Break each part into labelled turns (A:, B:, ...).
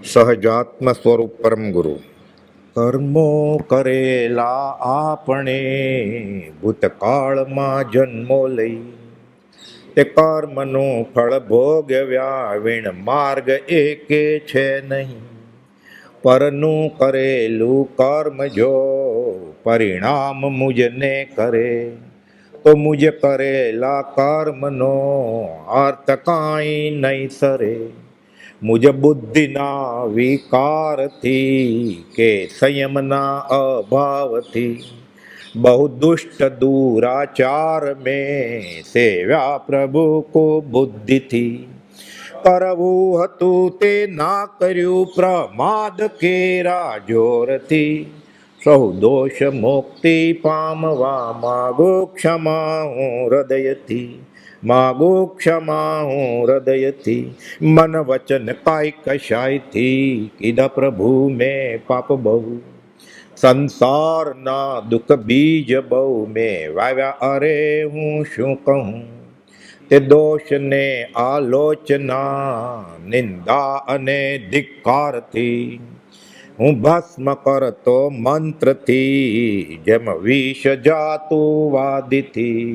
A: સહજાત્મ સ્વરૂપ પરમ ગુરુ. કર્મો કરેલા આપણે ભૂતકાળમાં જન્મો લઈ, તે કર્મનું ફળ ભોગવ્યા વિણ માર્ગ એકે છે નહીં. પરનું કરેલું કર્મ જો પરિણામ મુજને કરે, તો મુજ કરેલા કર્મનો અર્થ કાંઈ નહીં સરે. મુજ બુદ્ધિના વિકારથી કે સંયમના અભાવથી બહુ દુષ્ટ દુરાચાર મેં સેવ્યા પ્રભુ કો બુદ્ધિથી. કરવું હતું તે ના કર્યું પ્રમાદ કેરા જોરથી, સહુ દોષ મુક્તિ પામવા માગો ક્ષમા હું હૃદયથી. માગો ક્ષમા હું હૃદયથી. મન વચન કાય કશાયથી કીધા પ્રભુ મેં પાપ બહુ. સંસારના દુઃખ બીજ બહુ મેં વાવ્યા, અરે હું શું કહું. તે દોષને આલોચના નિંદા અને ધિક્કારથી હું ભસ્મ કરતો મંત્રથી, જેમ વિષ જાતું વાદીથી.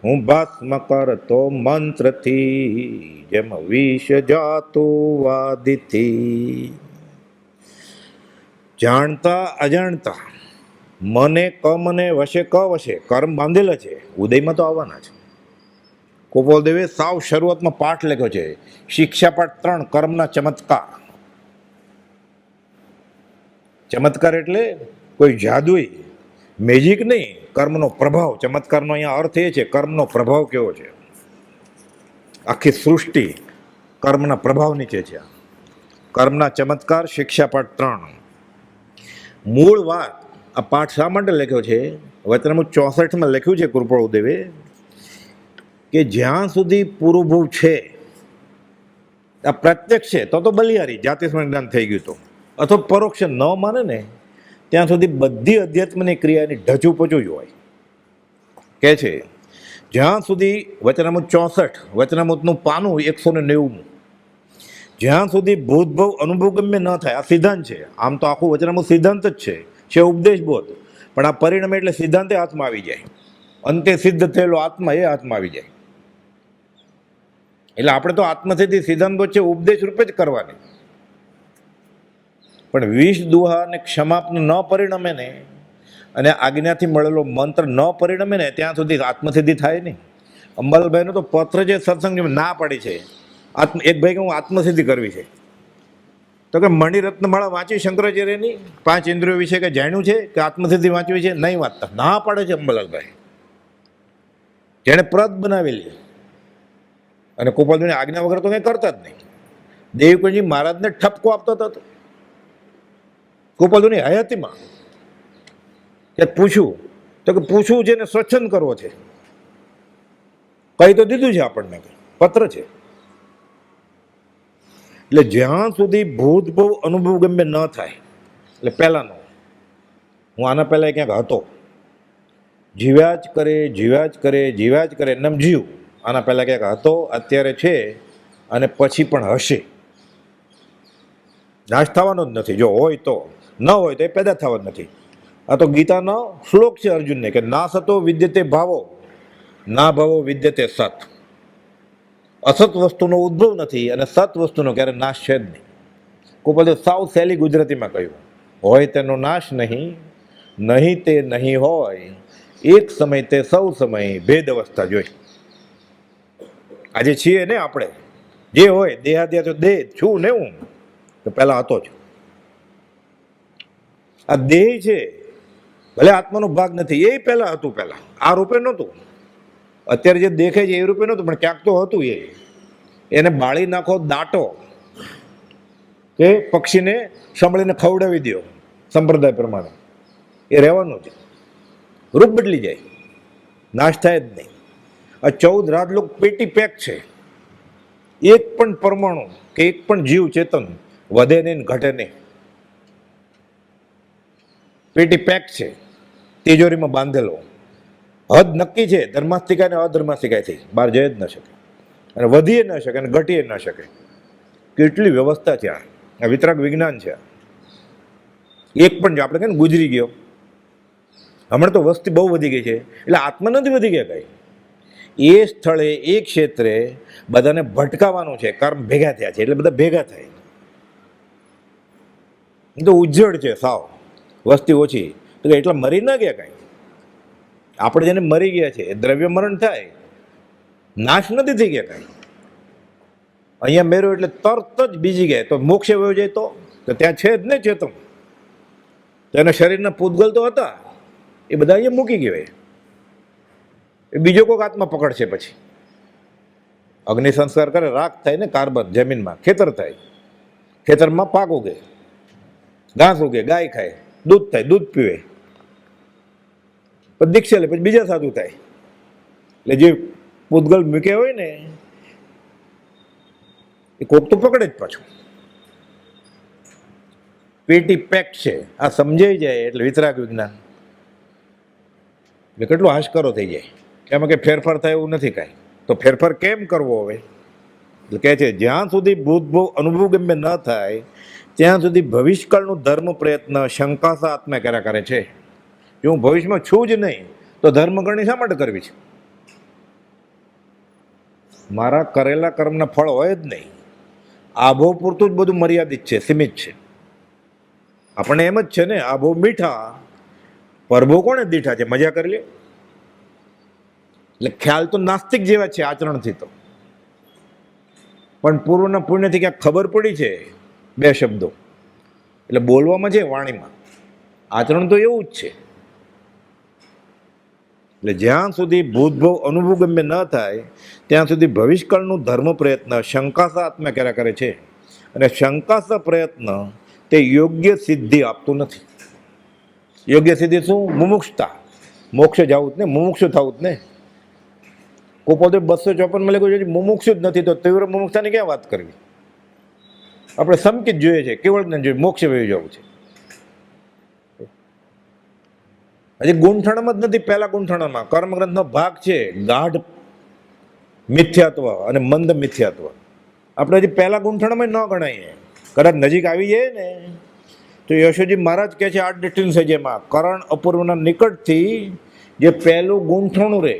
A: હું ભસ્મ કરતો મંત્રથી, જેમ વિષ જાતું વાદીથી. જાણતા અજાણતા મને કમને વશે ક વશે કર્મ બાંધેલા છે, ઉદયમાં તો આવવાના છે. ગોપાલદેવે સાવ શરૂઆતમાં પાઠ લખ્યો છે, શિક્ષા પાઠ 3, કર્મના ચમત્કાર. ચમત્કાર એટલે કોઈ જાદુઈ મેજિક નહીં, કર્મનો પ્રભાવ. ચમત્કારનો અહીંયા અર્થ એ છે કર્મનો પ્રભાવ કેવો છે. આખી સૃષ્ટિ કર્મના પ્રભાવ નીચે છે. કર્મના ચમત્કાર, શિક્ષા પાઠ 3. મૂળ વાત આ પાઠ શા માટે લખ્યો છે, વચનામૃત 64માં લખ્યું છે કૃપાળુદેવે કે જ્યાં સુધી પૂર્વભૂ છે, આ પ્રત્યક્ષ છે તો બલિયારી જાતિ જ્ઞાન થઈ ગયું હતું, અથવા પરોક્ષ ન માને ને ત્યાં સુધી બધી અધ્યાત્મની ક્રિયાની ઢચું પચું જ હોય. કે છે જ્યાં સુધી વચનામૃત 64, વચનામૃતનું પાનું 190, જ્યાં સુધી ભૂતભવ અનુભવ ગમ્ય ન થાય. આ સિદ્ધાંત છે. આમ તો આખું વચનામૃત સિદ્ધાંત જ છે ઉપદેશ બોધ, પણ આ પરિણામ એટલે સિદ્ધાંતે હાથમાં આવી જાય. અંતે સિદ્ધ થયેલો આત્મા એ હાથમાં આવી જાય. એટલે આપણે તો આત્મસિદ્ધિ સિદ્ધાંતો છે ઉપદેશ રૂપે જ કરવાની, પણ વિષ દુહા અને ક્ષમાપન ન પરિણમે ને, અને આજ્ઞાથી મળેલો મંત્ર ન પરિણમે ને ત્યાં સુધી આત્મસિદ્ધિ થાય નહીં. અંબાલાલભાઈનો તો પત્ર જે સત્સંગ ના પાડી છે, એક ભાઈ કે હું આત્મસિદ્ધિ કરવી છે, તો કે મણિરત્નમાળા વાંચી શંકરાચાર્યની 5 ઇન્દ્રિયો વિશે કે જાણ્યું છે કે આત્મસિદ્ધિ વાંચવી છે, નહીં વાંચતા, ના પાડે છે અંબાલાલભાઈ, જેણે પ્રત બનાવેલી. અને ગોપાલભાઈની આજ્ઞા વગર તો કંઈ કરતા જ નહીં. દેવકુંજી મહારાજને ઠપકો આપતો હતો ગોપાલભાઈની હયાતીમાં, કે પૂછ્યું તો કે પૂછવું છે ને સ્વચ્છંદ કરવો છે. કહી તો દીધું છે આપણને, પત્ર છે. એટલે જ્યાં સુધી ભૂતભવ અનુભવ ગમે ન થાય, એટલે પહેલાંનો, હું આના પહેલાં ક્યાંક હતો, જીવ્યા જ કરે જીવ્યા જ કરે જીવ્યા જ કરે એમ જીવ. આના પહેલાં ક્યાંક હતો, અત્યારે છે, અને પછી પણ હશે. નાશ થવાનો જ નથી. જો હોય તો, ન હોય તો એ પેદા થવા જ નથી. આ તો ગીતાનો શ્લોક છે અર્જુનને, કે ના સતો વિદ્યતે ભાવો, ના ભાવો વિદ્યતે સત. અસત વસ્તુનો ઉદ્ભવ નથી અને સત વસ્તુનો ક્યારે નાશ છે જ નહીં. કોઈ બધું સાવ સહેલી ગુજરાતીમાં કહ્યું, હોય તેનો નાશ નહીં, નહીં તે નહીં હોય, એક સમય તે સૌ સમય ભેદ અવસ્થા જોઈ. આજે છીએ ને આપણે, જે હોય દેહાદ્યા તો દેહ છું ને હું, તો પહેલાં હતો જ. આ દેહ છે, ભલે આત્માનો ભાગ નથી, એ પહેલાં હતું. પહેલાં આ રૂપે નહોતું. અત્યારે જે દેખે છે એ રૂપે નહોતું, પણ ક્યાંક તો હતું. એને બાળી નાખો દાટો, કે પક્ષીને સંભળીને ખવડાવી દો સંપ્રદાય પ્રમાણે, એ રહેવાનું છે. રૂપ બદલી જાય, નાશ થાય જ નહીં. આ 14 રાજલોક પેટી પેક છે. એક પણ પરમાણુ કે એક પણ જીવ ચેતન વધે નહીં ઘટે નહીં. પેટી પેક છે, તિજોરીમાં બાંધેલો. હદ નક્કી છે, ધર્માસ્તિકા અને અધર્માસ્તિકાથી બહાર જઈ જ ન શકે, અને વધી ન શકે અને ઘટી ન શકે. કેટલી વ્યવસ્થા છે આ. આ વિતરાગ વિજ્ઞાન છે. એક પણ જો આપણે કહીએ ને ગુજરી ગયો, હમણાં તો વસ્તી બહુ વધી ગઈ છે એટલે આત્મા નથી વધી ગયા કાંઈ. એ સ્થળે એ ક્ષેત્રે બધાને ભટકાવાનું છે, કર્મ ભેગા થયા છે એટલે બધા ભેગા થાય. એ તો ઉજ્જડ છે સાવ, વસ્તી ઓછી તો એટલા મરી ના ગયા કાંઈ. આપણે જેને મરી ગયા છે દ્રવ્ય મરણ થાય, નાશ નથી થઈ ગયા કાંઈ. અહીંયા મેળવ્યો એટલે તરત જ બીજી ગયા તો મોક્ષે વયો જાય તો ત્યાં છે જ ને ચેતન. તો એના શરીરના પૂતગલ તો હતા એ બધા અહીંયા મૂકી ગયા. એ બીજો કોઈક આત્મા પકડશે. પછી અગ્નિ સંસ્કાર કરે, રાખ થાય ને કાર્બન જમીનમાં, ખેતર થાય, ખેતરમાં પાક ઉગે, ઘાસ ઉગે, ગાય ખાય, દૂધ થાય, દૂધ પીવે, પછી દીક્ષા લે, પછી બીજા સાધુ થાય. એટલે જે પૂતગલ મૂક્યા હોય ને એ કોક તો પકડે જ પાછું. પેટી પેક્ટ છે. આ સમજાઈ જાય એટલે વિતરાગ વિજ્ઞાન એટલે કેટલો હાશકારો થઈ જાય. એમાં કંઈ ફેરફાર થાય એવું નથી કાંઈ. તો ફેરફાર કેમ કરવો હવે? એટલે કહે છે જ્યાં સુધી ભૂતભોગ અનુભવ ગમ્ય ન થાય ત્યાં સુધી ભવિષ્યકાળનું ધર્મ પ્રયત્ન શંકાસા આત્મા કર્યા કરે છે. જો હું ભવિષ્યમાં છું જ નહીં તો ધર્મ ગણની શા માટે કરવી છે? મારા કરેલા કર્મના ફળ હોય જ નહીં. આભો પૂરતું જ બધું મર્યાદિત છે, સીમિત છે. આપણને એમ જ છે ને, આભો મીઠા, પરભો કોણે દીઠા છે? મજા કરી લે. એટલે ખ્યાલ તો નાસ્તિક જેવા છે આચરણથી તો, પણ પૂર્વના પુણ્યથી ક્યાંક ખબર પડી છે બે શબ્દો એટલે બોલવામાં છે, વાણીમાં. આચરણ તો એવું જ છે. એટલે જ્યાં સુધી ભૂતભવ અનુભવ ગમ્ય ન થાય ત્યાં સુધી ભવિષ્યકાળનું ધર્મ પ્રયત્ન શંકાસા આત્મા કર્યા કરે છે. અને શંકાસા પ્રયત્ન તે યોગ્ય સિદ્ધિ આપતું નથી. યોગ્ય સિદ્ધિ શું? મુમુક્ષતા, મોક્ષ જવું જ ને, મુમુક્ષ થવું જ ને. કોઈ પોતે 254 લખ્યું છે મુમુક્ષુ જ નથી તો તીવ્ર મુમુક્ષતાની ક્યાં વાત કરવી? આપણે સમકિત જોઈએ છે, કેવળ જ્ઞાન જોઈએ, મોક્ષ વહી જવું છે. હજી ગુંઠણમાં જ નથી. પહેલા ગુંઠણમાં કર્મગ્રંથનો ભાગ છે ગાઢ મિથ્યાત્વ અને મંદ મિથ્યાત્વ. આપણે હજી પહેલા ગુંઠણમાં ન ગણાઈએ. કદાચ નજીક આવી જાય ને તો યશોજી મહારાજ કહે છે 8 18 સજેમાં કરણ અપૂર્વના નિકટથી જે પહેલું ગુંઠણું રહે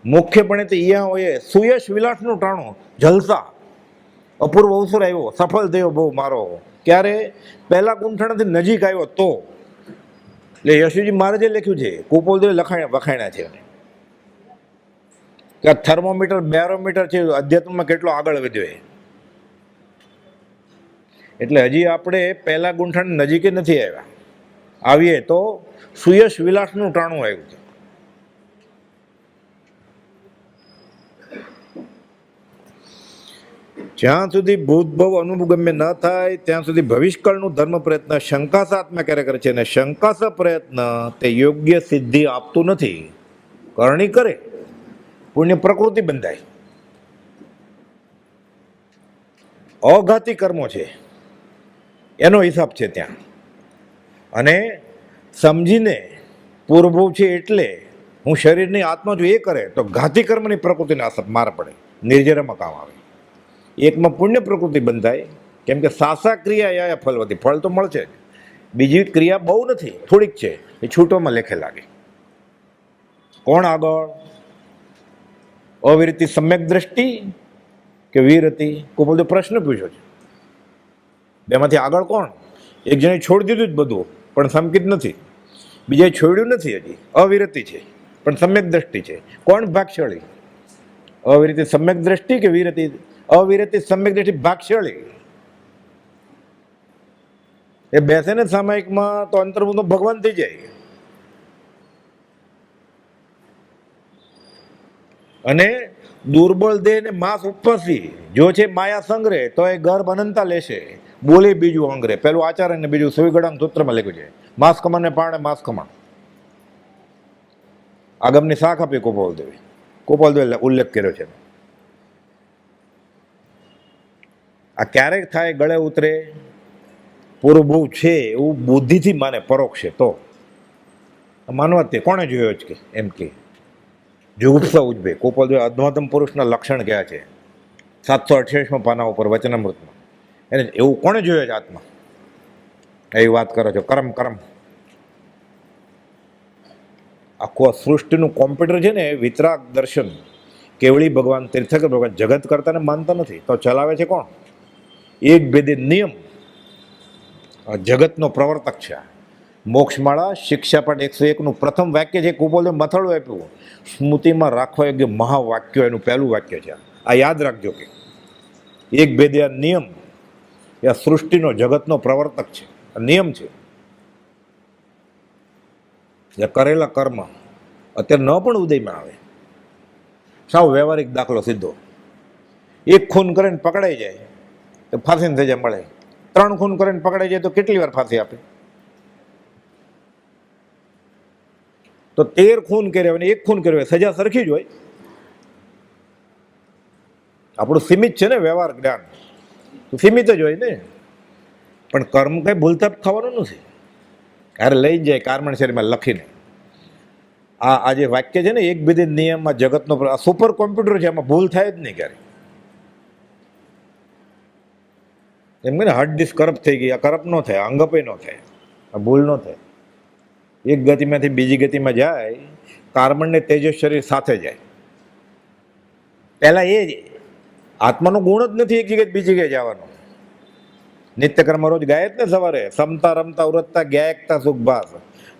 A: મુખ્યપણે તો અહીંયા હોય સુયશ વિલાસનું ટાણું, જલસા, અપૂર્વ અવસર આવ્યો, સફળ થયો બહુ મારો. ક્યારે? પહેલા ગુંઠણથી નજીક આવ્યો તો. એટલે યશુજી મહારાજે લખ્યું છે, કુપોલદેવ વખાણ્યા છે કે આ થર્મોમીટર બેરોમીટર છે અધ્યાત્મમાં કેટલો આગળ વધ્યો. એટલે હજી આપણે પહેલા ગુંઠણ નજીકે નથી આવ્યા. આવીએ તો સુયશ વિલાસનું ટાણું આવ્યું છે. જ્યાં સુધી ભૂતભવ અનુગમ્ય ન થાય ત્યાં સુધી ભવિષ્યકાળનું ધર્મ પ્રયત્ન શંકાસા આત્મા ક્યારે કરે છે અને શંકાસા પ્રયત્ન તે યોગ્ય સિદ્ધિ આપતું નથી. કરણી કરે પુણ્ય પ્રકૃતિ બંધાય. અઘાતી કર્મો છે એનો હિસાબ છે ત્યાં. અને સમજીને પૂર્વભવ છે એટલે હું શરીરની આત્મા જો એ કરે તો ઘાતી કર્મની પ્રકૃતિને અસર માર પડે, નિર્જરામાં કામ આવે. એકમાં પુણ્ય પ્રકૃતિ બંધાય કેમ કે સાસા ક્રિયા યા ફલવતી, ફળ તો મળશે જ. બીજી ક્રિયા બહુ નથી, થોડીક છે, એ છૂટોમાં લેખે લાગે. કોણ આગળ? અવિરતિ સમ્યક દ્રષ્ટિ કે વીરતિ? કોઈ બધો પ્રશ્ન પૂછ્યો છે. બેમાંથી આગળ કોણ? એક જણે છોડી દીધું જ બધું પણ સમકિત નથી, બીજાએ છોડ્યું નથી હજી, અવિરતિ છે પણ સમ્યક દ્રષ્ટિ છે. કોણ ભાગશાળી? અવિરતિ સમ્યક દ્રષ્ટિ કે વીરતિ? અવિરતિ સમ્યક દ્રષ્ટિ ભાગશાળી. એ બેસે ને સામાયિકમાં તો અંતર્મુખ ભગવાન થઈ જાય. અને દુર્બળ દેહ ને માંસ ઉપવાસી જો છે માયા સંગ્રહ તો એ ગર્ભ અનંતા લેશે, બોલે બીજું અંગ્રે. પેલું આચાર્ય ને બીજું સુવિગડાંગ સૂત્રમાં લખ્યું છે, માંસ કમાને પાણે માંસ કમાણ. આગમની શાખ આપી ગોપાલદેવે, ગોપાલદેવે ઉલ્લેખ કર્યો છે. આ ક્યારેક થાય? ગળે ઉતરે પૂર્વભૂ છે એવું બુદ્ધિથી માને પરોક્ષે તો માનવા. તે કોણે જોયો જ કે એમ કે જુગુપ્સા ઉજવે. ગોપાલદેવ અધ્યાત્મ પુરુષના લક્ષણ કયા છે 728માં પાના ઉપર વચનામૃતમાં. એને એવું કોણે જોયે છે આત્મા? એવી વાત કરો છો, કર્મ કર્મ. આખું આ સૃષ્ટિનું કોમ્પ્યુટર છે ને, વિતરાગ દર્શન કેવળી ભગવાન, તીર્થંકર ભગવાન જગત કરતાને માનતા નથી, તો ચલાવે છે કોણ? એક ભેદે નિયમ. આ જગતનો પ્રવર્તક છે. મોક્ષમાળા શિક્ષાપાઠ 101નું પ્રથમ વાક્ય છે, કુબોલે મથળું આપ્યું, સ્મૃતિમાં રાખવા યોગ્ય મહાવાક્યો, એનું પહેલું વાક્ય છે. આ યાદ રાખજો કે એક ભેદે આ નિયમ એ આ સૃષ્ટિનો જગતનો પ્રવર્તક છે, નિયમ છે. એ કરેલા કર્મ અત્યારે ન પણ ઉદયમાં આવે. સાવ વ્યવહારિક દાખલો સીધો, એક ખૂન કરીને પકડાઈ જાય તો ફાંસીને સજા મળે, 3 ખૂન કરીને પકડાઈ જાય તો કેટલી વાર ફાંસી આપે? તો 13 ખૂન કર્યા અને 1 ખૂન કર્યો, સજા સરખી જ હોય. આપણું સીમિત છે ને વ્યવહાર જ્ઞાન, સીમિત જ હોય ને. પણ કર્મ કઈ ભૂલતા ખાવાનું નથી. અરે લઈ જાય કાર્મણ શરીરમાં લખીને. આ જે વાક્ય છે ને, એક ભેદે નિયમમાં જગતનો સુપર કોમ્પ્યુટર છે, એમાં ભૂલ થાય જ નહીં ક્યારે. એમ કે ને હાર્ડ ડિસ્ક કરપ્ટ થઈ ગઈ, આ કરપ્ટ ન થાય, અંગપય ન થાય, આ ભૂલ ન થાય. એક ગતિમાંથી બીજી ગતિમાં જાય, કાર્બન ને તેજસ શરીર સાથે જાય. પહેલા એ જ આત્માનો ગુણ જ નથી એક જગ્યાએ બીજી જગ્યાએ જવાનો. નિત્યકર્મ રોજ ગાય જ ને સવારે, સમતા રમતા ઉરતતા જ્ઞાયકતા સુખભાસ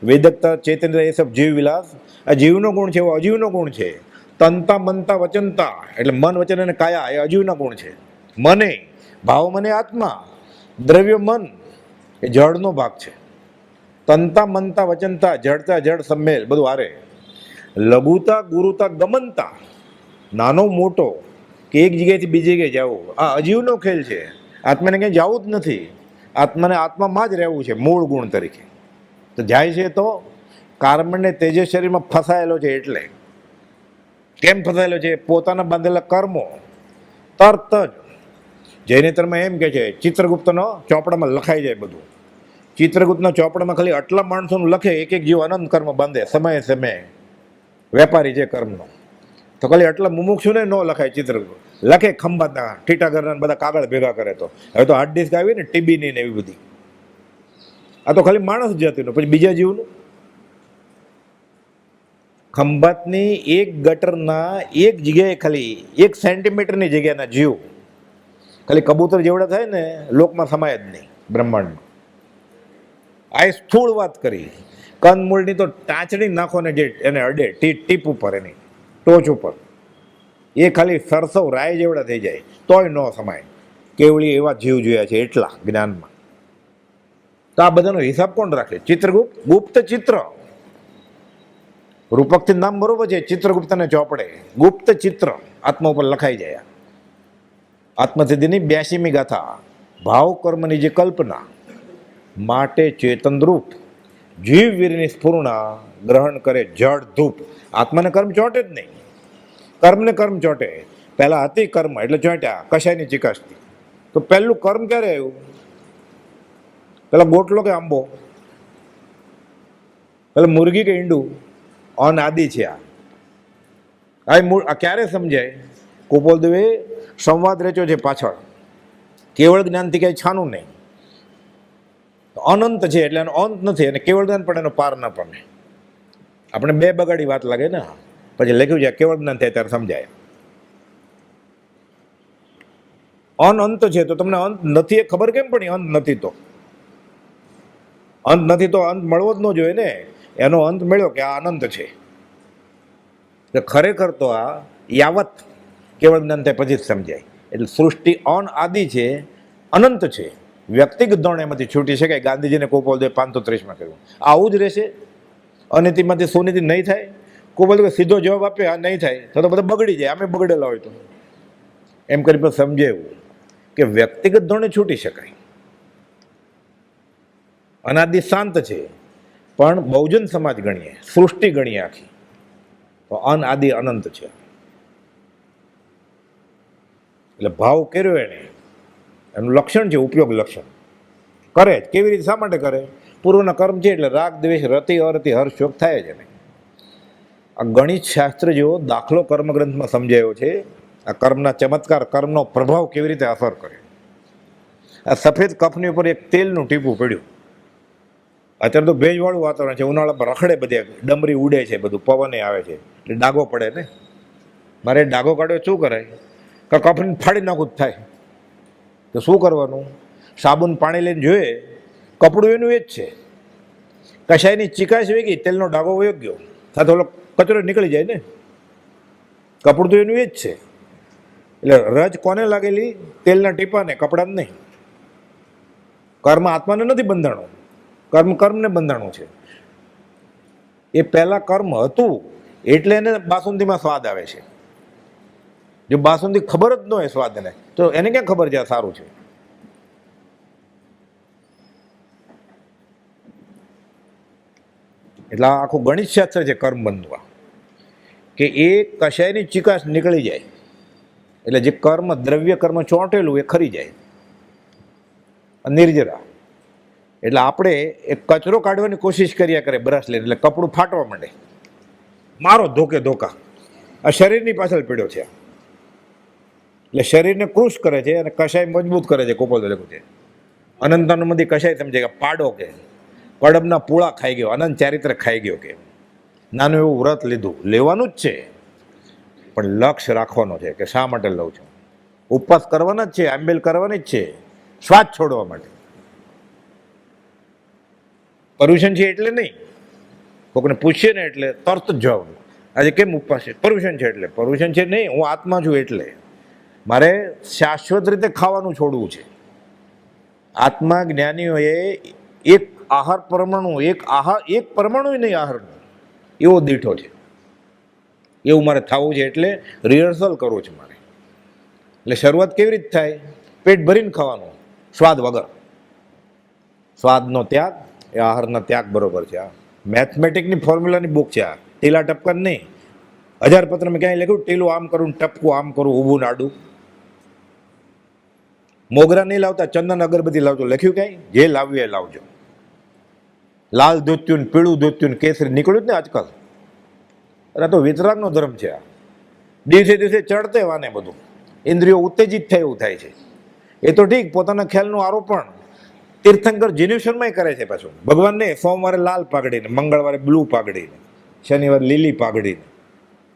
A: વેદકતા ચેતન એ સબ જીવ વિલાસ. આ જીવનો ગુણ છે, એવો અજીવનો ગુણ છે. તનતા મનતા વચનતા એટલે મન વચન અને કાયા એ અજીવના ગુણ છે. મને ભાવ મને આત્મા, દ્રવ્ય મન એ જળનો ભાગ છે. તનતા મનતા વચનતા જડતા જડ સંમેલ બધું હારે. લઘુતા ગુરુતા ગમનતા નાનો મોટો કે એક જગ્યાએથી બીજી જગ્યાએ જવું, આ અજીવનો ખેલ છે. આત્માને ક્યાંય જવું જ નથી, આત્માને આત્મામાં જ રહેવું છે મૂળ ગુણ તરીકે. તો જાય છે તો કાર્બનને તેજસ શરીરમાં ફસાયેલો છે. એટલે કેમ ફસાયેલો છે? પોતાના બાંધેલા કર્મો તરત જ જૈનેતરમાં એમ કે છે, ચિત્રગુપ્તનો ચોપડામાં લખાઈ જાય બધું. ચિત્રગુપ્તના ચોપડામાં ખાલી આટલા માણસોનું લખે, એક એક જીવ અનંત કર્મ બાંધે સમયે સમયે, વેપારી છે કર્મનો. તો ખાલી આટલા મુમુક્ષુને ન લખાય. ચિત્રગુપ્ત લખે ખંભાતના ઠીટાગરના બધા કાગળ ભેગા કરે. તો હવે તો હાર્ડ ડિસ્ક આવી ને, ટીબીની ને એવી બધી. આ તો ખાલી માણસ જાતિનું, પછી બીજા જીવનું. ખંભાતની એક ગટરના એક જગ્યાએ ખાલી 1 સેન્ટીમીટરની જગ્યાના જીવ ખાલી કબૂતર જેવડા થાય ને, લોકમાં સમાય જ નહીં બ્રહ્માંડમાં. આ સ્થૂળ વાત કરી. કંદમૂળની તો ટાંચણી નાખો ને જે એને અડે ટીપ ઉપર, એની ટોચ ઉપર, એ ખાલી સરસવ રાય જેવડા થઈ જાય તોય ન સમાય. કેવળી એવા જીવ જોયા છે એટલા જ્ઞાનમાં. તો આ બધાનો હિસાબ કોણ રાખે? ચિત્રગુપ્ત. ગુપ્ત ચિત્ર, રૂપકથી નામ બરોબર છે, ચિત્રગુપ્તને ચોપડે ગુપ્ત ચિત્ર આત્મા ઉપર લખાઈ જાય. આત્મસિદ્ધિની 82મી ગાથા. ભાવ કર્મની જે કલ્પના માટે ચેતનરૂપ જીવ વીરની સ્ફૂર્ણા ગ્રહણ કરે જડ ધૂપ. આત્માને કર્મ ચોંટે જ નહીં, કર્મને કર્મ ચોંટે. પહેલા હતી કર્મ એટલે ચોંટ્યા કશાયની ચિકાસથી. તો પહેલું કર્મ ક્યારે આવ્યું? પેલા ગોટલો કે આંબો? પેલા મુરગી કે ઈંડું? અનાદિ છે આ ક્યારે સમજાય? કુપોલદેવે સંવાદ રચ્યો છે પાછળ. કેવળ જ્ઞાનથી ક્યાંય છાનું નહીં. અનંત છે એટલે એનો અંત નથી, અને કેવળ જ્ઞાન પણ એનો પાર ન પામે. આપણે બે બગાડી વાત લાગે ને. પછી લખ્યું છે કેવળ જ્ઞાન થાય ત્યારે સમજાય. અનંત છે તો તમને અંત નથી એ ખબર કેમ પડી? અંત નથી તો અંત મળવો જ ન જોઈએ ને. એનો અંત મળ્યો કે આ અનંત છે. ખરેખર તો આ યાવત કેવળ જ્ઞાન થાય પછી જ સમજાય. એટલે સૃષ્ટિ અનાદિ છે, અનંત છે. વ્યક્તિગત ધોરણે એમાંથી છૂટી શકાય. ગાંધીજીને કુપોલદેવ 530માં કહ્યું આવું જ રહેશે. અનિતિમાંથી સુનીતિ નહીં થાય. કુપોલદેવ સીધો જવાબ આપે આ નહીં થાય તો બધા બગડી જાય. અમે બગડેલા હોય તો એમ કરી પણ સમજાવ્યું કે વ્યક્તિગત ધોરણે છૂટી શકાય. અનાદિ શાંત છે, પણ બહુજન સમાજ ગણીએ, સૃષ્ટિ ગણીએ આખી, તો અનાદિ અનંત છે. એટલે ભાવ કર્યો એને, એનું લક્ષણ છે ઉપયોગ લક્ષણ. કરે જ કેવી રીતે, શા માટે કરે? પૂર્વના કર્મ છે એટલે રાગ દ્વેષ રતિ અરતિ હર્ષ શોક થાય જ નહીં. આ ગણિત શાસ્ત્ર જેવો દાખલો કર્મગ્રંથમાં સમજાયો છે. આ કર્મના ચમત્કાર, કર્મનો પ્રભાવ કેવી રીતે અસર કરે. આ સફેદ કપની ઉપર એક તેલનું ટીપું પડ્યું. અત્યારે તો ભેજવાળું વાતાવરણ છે, ઉનાળામાં રખડે બધે, ડમરી ઉડે છે, બધું પવને આવે છે, એટલે ડાઘો પડે ને. મારે ડાઘો કાઢ્યો શું કરાય? કે કપને ફાડી નાખવું જ થાય. તો શું કરવાનું? સાબુન પાણી લઈને જોઈએ, કપડું એનું એ જ છે. કશાયની ચીકાશ વહી ગઈ, તેલનો ડાઘો વયો ગયો, સાથે ઓલો કચરો નીકળી જાય ને. કપડું તો એનું એ જ છે. એટલે રજ કોને લાગેલી? તેલના ટીપાને, કપડાને નહીં. કર્મ આત્માને નથી બંધાણું, કર્મ કર્મને બંધાણું છે. એ પહેલા કર્મ હતું એટલે એને બાસુંદીમાં સ્વાદ આવે છે. જો બાસુંદી ખબર જ ન હોય સ્વાદને, તો એને ક્યાં ખબર છે આ સારું છે? એટલે આખું ગણિત શાસ્ત્ર છે કર્મ બંધવા, કે એ કશાયની ચીકાશ નીકળી જાય એટલે જે કર્મ દ્રવ્ય કર્મ ચોંટેલું એ ખરી જાય નિર્જરા. એટલે આપણે એ કચરો કાઢવાની કોશિશ કર્યા કરે બ્રશ લઈને, એટલે કપડું ફાટવા માંડે. મારો ધોકે ધોકા આ શરીરની પાછળ પીડ્યો છે. એટલે શરીરને કૃશ કરે છે અને કશાય મજબૂત કરે છે. કોપલ લખ્યું છે અનંતાનુમતિ કશાય સમજે કે પાડો કે કડબના પૂળા ખાઈ ગયો, અનંત ચારિત્ર ખાઈ ગયો. કે નાનું એવું વ્રત લીધું, લેવાનું જ છે, પણ લક્ષ્ય રાખવાનો છે કે શા માટે લઉં છું. ઉપવાસ કરવાના જ છે, આંબેલ કરવાની જ છે, શ્વાસ છોડવા માટે. પર્યુષણ છે એટલે નહીં. કોઈને પૂછીએ ને એટલે તરત જ જવાબ, આજે કેમ ઉપવાસ છે? પર્યુષણ છે એટલે. પર્યુષણ છે નહીં, હું આત્મા છું એટલે મારે શાશ્વત રીતે ખાવાનું છોડવું છે. આત્મા જ્ઞાનીઓએ એક આહાર પરમાણુ, એક પરમાણુ નહીં આહારનો એવો દીઠો છે. એવું મારે થવું છે, એટલે રિહર્સલ કરવું છે મારે. એટલે શરૂઆત કેવી રીતે થાય? પેટ ભરીને ખાવાનું, સ્વાદ વગર. સ્વાદનો ત્યાગ એ આહારના ત્યાગ બરોબર છે. આ મેથમેટિકની ફોર્મ્યુલાની બુક છે. આ ટીલા ટપકા નહીં. 1000 પત્રમાં ક્યાંય લખ્યું ટીલું આમ કરું, ટપકું આમ કરું, ઊભું નાડું? મોગરા નહીં લાવતા, ચંદન અગરબત્તી લાવજો લખ્યું ક્યાંય? જે લાવ્યું એ લાવજો. લાલ ધોત્યું, પીળું ધોત્યું, કેસરી નીકળ્યું જ ને આજકાલ. અરે તો વિતરાગનો ધર્મ છે. આ દિવસે દિવસે ચડતે વાને બધું ઇન્દ્રિયો ઉત્તેજિત થાય એવું થાય છે. એ તો ઠીક, પોતાના ખ્યાલનું આરોપણ તીર્થંકર જીનેશ્વરમાં કરે છે. પાછું ભગવાનને સોમવારે લાલ પાઘડીને, મંગળવારે બ્લુ પાઘડીને, શનિવારે લીલી પાઘડીને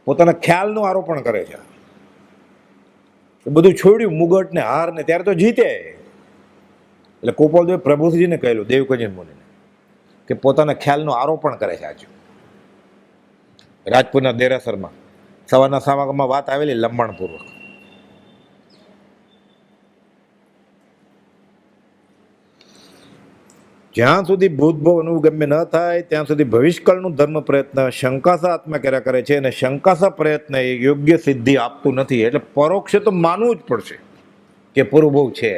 A: પોતાના ખ્યાલનું આરોપણ કરે છે. બધું છોડ્યું, મુગટ ને હાર ને, ત્યારે તો જીતે. એટલે ગોપાલદેવે પ્રભુજીને કહેલું, દેવકજી મુનિને, કે પોતાના ખ્યાલનું આરોપણ કરે છે. આજુ રાજપુરના દેરાસરમાં સવારના સમાગમમાં વાત આવેલી લંબાણપૂર્વક. જ્યાં સુધી ભૂતભાવ અનુગમ્ય ન થાય ત્યાં સુધી ભવિષ્યકાળનું ધર્મ પ્રયત્ન શંકાસા આત્મા કર્યા કરે છે, અને શંકાસા પ્રયત્ન એ યોગ્ય સિદ્ધિ આપતું નથી. એટલે પરોક્ષે તો માનવું જ પડશે કે પૂર્વભવ છે.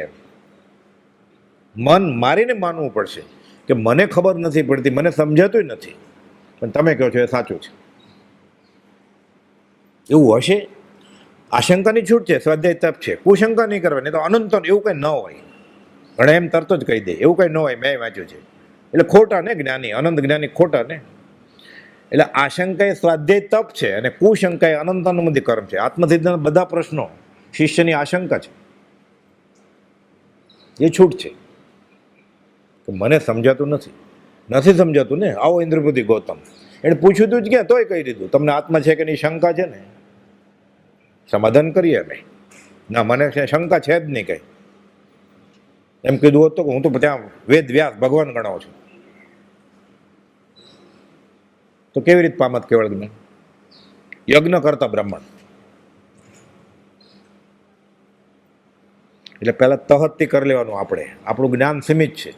A: મન મારીને માનવું પડશે કે મને ખબર નથી પડતી, મને સમજાતું નથી, પણ તમે કહો છો એ સાચું છે. એવું હશે? આશંકાની છૂટ છે, સ્વાધ્યાય તપ છે, કુશંકા નહીં કરવાની. તો અનંત એવું કંઈ ન હોય. ઘણા એમ તરત જ કહી દે એવું કંઈ ન હોય, મેં વાંચ્યું છે. એટલે ખોટા ને જ્ઞાની, અનંત જ્ઞાની ખોટા ને. એટલે આશંકા એ સ્વાધ્યાય તપ છે, અને કુશંકા એ અનંતાનુમતિ કર્મ છે. આત્મસિદ્ધાંતના બધા પ્રશ્નો શિષ્યની આશંકા છે, એ છૂટ છે કે મને સમજાતું નથી સમજાતું ને. આવો ઇન્દ્રપતિ ગૌતમ, એને પૂછ્યું તું જ ક્યાં, તોય કહી દીધું તમને આત્મા છે કે નહીં શંકા છે ને. સમાધાન કરીએ અમે, ના મને શંકા છે જ નહીં કંઈ. એમ કીધું હોત તો હું તો ત્યાં વેદ વ્યાસ ભગવાન ગણાવું છું, તો કેવી રીતે પામત કેવળ જ્ઞાન? યજ્ઞ કરતા બ્રાહ્મણ. એટલે પહેલા તહતથી કરી લેવાનું. આપણું જ્ઞાન સીમિત છે.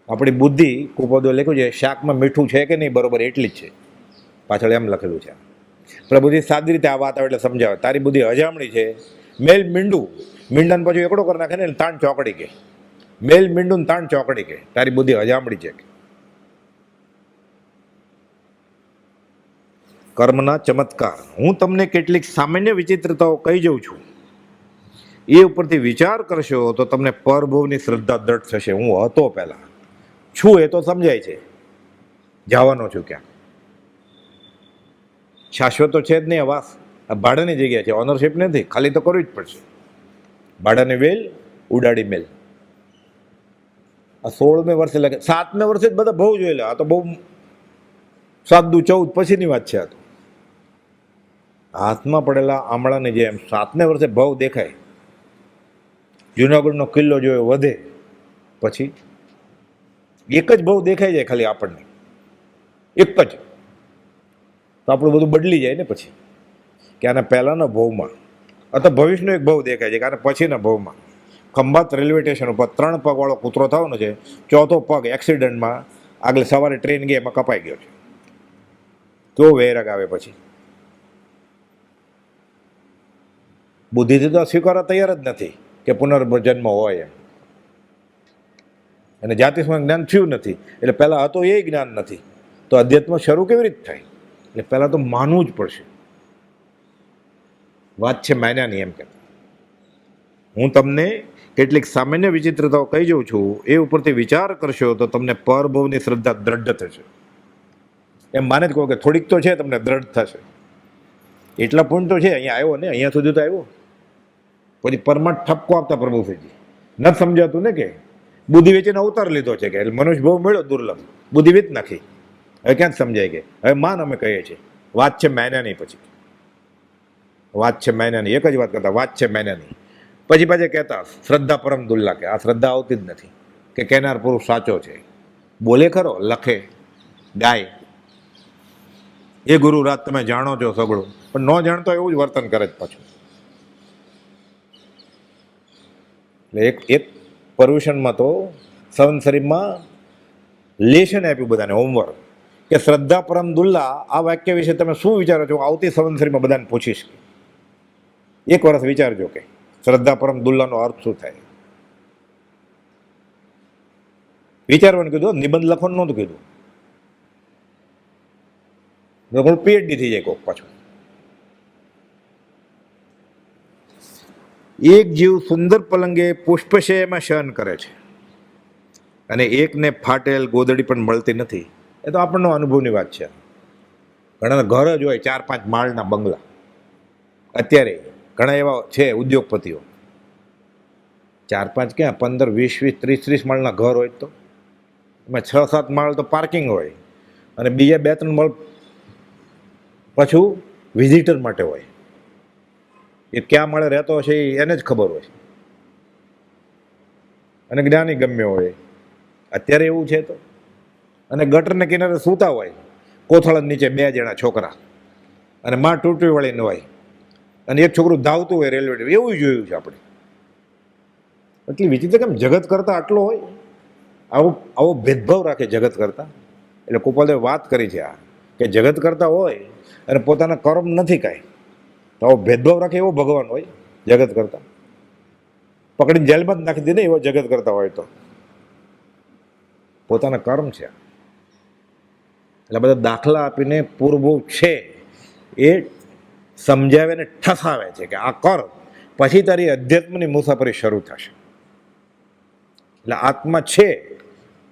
A: આપણી બુદ્ધિ, કુપદો લખ્યું છે, શાકમાં મીઠું છે કે નહીં બરોબર એટલી જ છે. પાછળ એમ લખેલું છે. પ્રભુજી સાદી રીતે આ વાત આવે એટલે સમજાવે. તારી બુદ્ધિ અજામણી છે. મેલ મીંડું, મીંડાને પછી એકડો કરી નાખે ને તાણ ચોકડી કે. મેલ મીંડું તાણ ચોકડી કે. તારી બુદ્ધિ અજામણી છે. કર્મના ચમત્કાર. હું તમને કેટલીક સામાન્ય વિચિત્રતાઓ કહી જઉં છું, એ ઉપરથી વિચાર કરશો તો તમને પરભવની શ્રદ્ધા દ્રઢ થશે. હું હતો પહેલા, છું એ તો સમજાય છે, જવાનો છું ક્યાં. શાશ્વત તો છે જ નહીં. આવાસ આ ભાડાની જગ્યા છે, ઓનરશિપ નથી. ખાલી તો કરવી જ પડશે. ભાડાની વેલ ઉડાડી મેલ. આ 16મે વર્ષે લાગે, 7મે વર્ષે જ બધા બહુ જોયેલા. આ તો બહુ 7 દુ 14 પછીની વાત છે. આ તો હાથમાં પડેલા આમળાની જેમ 7મે વર્ષે ભાવ દેખાય. જુનાગઢનો કિલ્લો જોયો વધે, પછી એક જ ભાવ દેખાઈ જાય ખાલી આપણને, એક જ. તો આપણું બધું બદલી જાય ને પછી, કે આના પહેલાંના ભાવમાં અથવા ભવિષ્યનો એક ભાવ દેખાય છે કે આના પછીના ભાવમાં. ખંભાત રેલવે સ્ટેશન ઉપર 3 પગવાળો કૂતરો થવાનો છે, 4થો પગ એક્સિડન્ટમાં આગળ સવારે ટ્રેન ગઈ એમાં કપાઈ ગયો છે. કેવો વૈરાગ આવે પછી. બુદ્ધિથી તો સ્વીકારવા તૈયાર જ નથી કે પુનર્જન્મ હોય એમ. અને જાતિસ્મરણ જ્ઞાન થયું નથી, એટલે પહેલાં હતો એ જ્ઞાન નથી, તો અધ્યાત્મ શરૂ કેવી રીતે થાય? એટલે પહેલાં તો માનવું જ પડશે. વાત છે માન્યાની. એમ કે હું તમને કેટલીક સામાન્ય વિચિત્રતાઓ કહી જાઉં છું, એ ઉપરથી વિચાર કરશો તો તમને પરભવની શ્રદ્ધા દ્રઢ થશે. એમ માને જ કહો કે થોડીક તો છે, તમને દ્રઢ થશે. એટલા પોઈન્ટ તો છે, અહીંયા આવ્યો ને, અહીંયા સુધી તો આવ્યો. પછી પરમાર્થ ઠપકો આપતા પ્રભુજી ન સમજાતું ને કે બુદ્ધિ વેચીને અવતાર લીધો છે, કે મનુષ્ય ભાવ મળ્યો દુર્લભ, બુદ્ધિ વેચ નાખી. હવે ક્યાં સમજાય કે હવે માન અમે કહીએ છીએ. વાત છે માન્યાની. પછી વાત છે માન્યાની, એક જ વાત કરતા વાત છે માન્યાની. પછી પાછા કહેતા શ્રદ્ધા પરમ દુલ્લા, કે આ શ્રદ્ધા આવતી જ નથી, કે કહેનાર પુરુષ સાચો છે. બોલે ખરો, લખે, ગાય, એ ગુરુ રાત તમે જાણો છો સગળું, પણ ન જાણતો એવું જ વર્તન કરે જ પાછું. એટલે એક પર્યુષણમાં તો સંવત્સરીમાં લેશન આપ્યું બધાને હોમવર્ક, કે શ્રદ્ધા પરમ દુલ્લા આ વાક્ય વિશે તમે શું વિચારો છો? આવતી સંવત્સરીમાં બધાને પૂછીશ. એક વર્ષ વિચારજો કે શ્રદ્ધા પરમ દુલ્લાનો અર્થ શું થાય. વિચારવાનું કીધું, નિબંધ લખવાનું નહોતું કીધું. પીએચડી થઈ જાય કોક પાછું. એક જીવ સુંદર પલંગે પુષ્પશયમાં શયન કરે છે, અને એકને ફાટેલ ગોદડી પણ મળતી નથી. એ તો આપણનો અનુભવની વાત છે. ઘણા ઘર જ હોય 4-5 માળના બંગલા. અત્યારે ઘણા એવા છે ઉદ્યોગપતિઓ, 4-5 ક્યાં 15, 20, 30 માળના ઘર હોય, તો એમાં 6-7 માળ તો પાર્કિંગ હોય, અને બીજા 2-3 માળ પાછું વિઝિટર માટે હોય. એ ક્યાં માળે રહેતો હશે એને જ ખબર હોય, અને જ્ઞાની ગમ્ય હોય. અત્યારે એવું છે તો. અને ગટરને કિનારે સૂતા હોય, કોથળા નીચે 2 જણા છોકરા, અને માં ટૂંટવી વળીને હોય, અને એક છોકરું ધાવતું હોય રેલવે. એવું જોયું છે આપણે. એટલી વિચિત્ર કેમ જગત કરતા આટલો હોય? આવો ભેદભાવ રાખે જગત કરતા. એટલે ગોપાલદેવે વાત કરી છે આ, કે જગત કરતા હોય અને પોતાના કર્મ નથી કાંઈ, તો આવો ભેદભાવ રાખે એવો ભગવાન હોય જગત કરતા. પકડીને જેલમાં જ નાખી દે ને એવો જગત કરતા હોય તો. પોતાના કર્મ છે. એટલે બધા દાખલા આપીને પૂર્વભૂ છે એ સમજાવે ને ઠસાવે છે કે આ કર, પછી તારી અધ્યાત્મની મુસાફરી શરૂ થશે. એટલે આત્મા છે,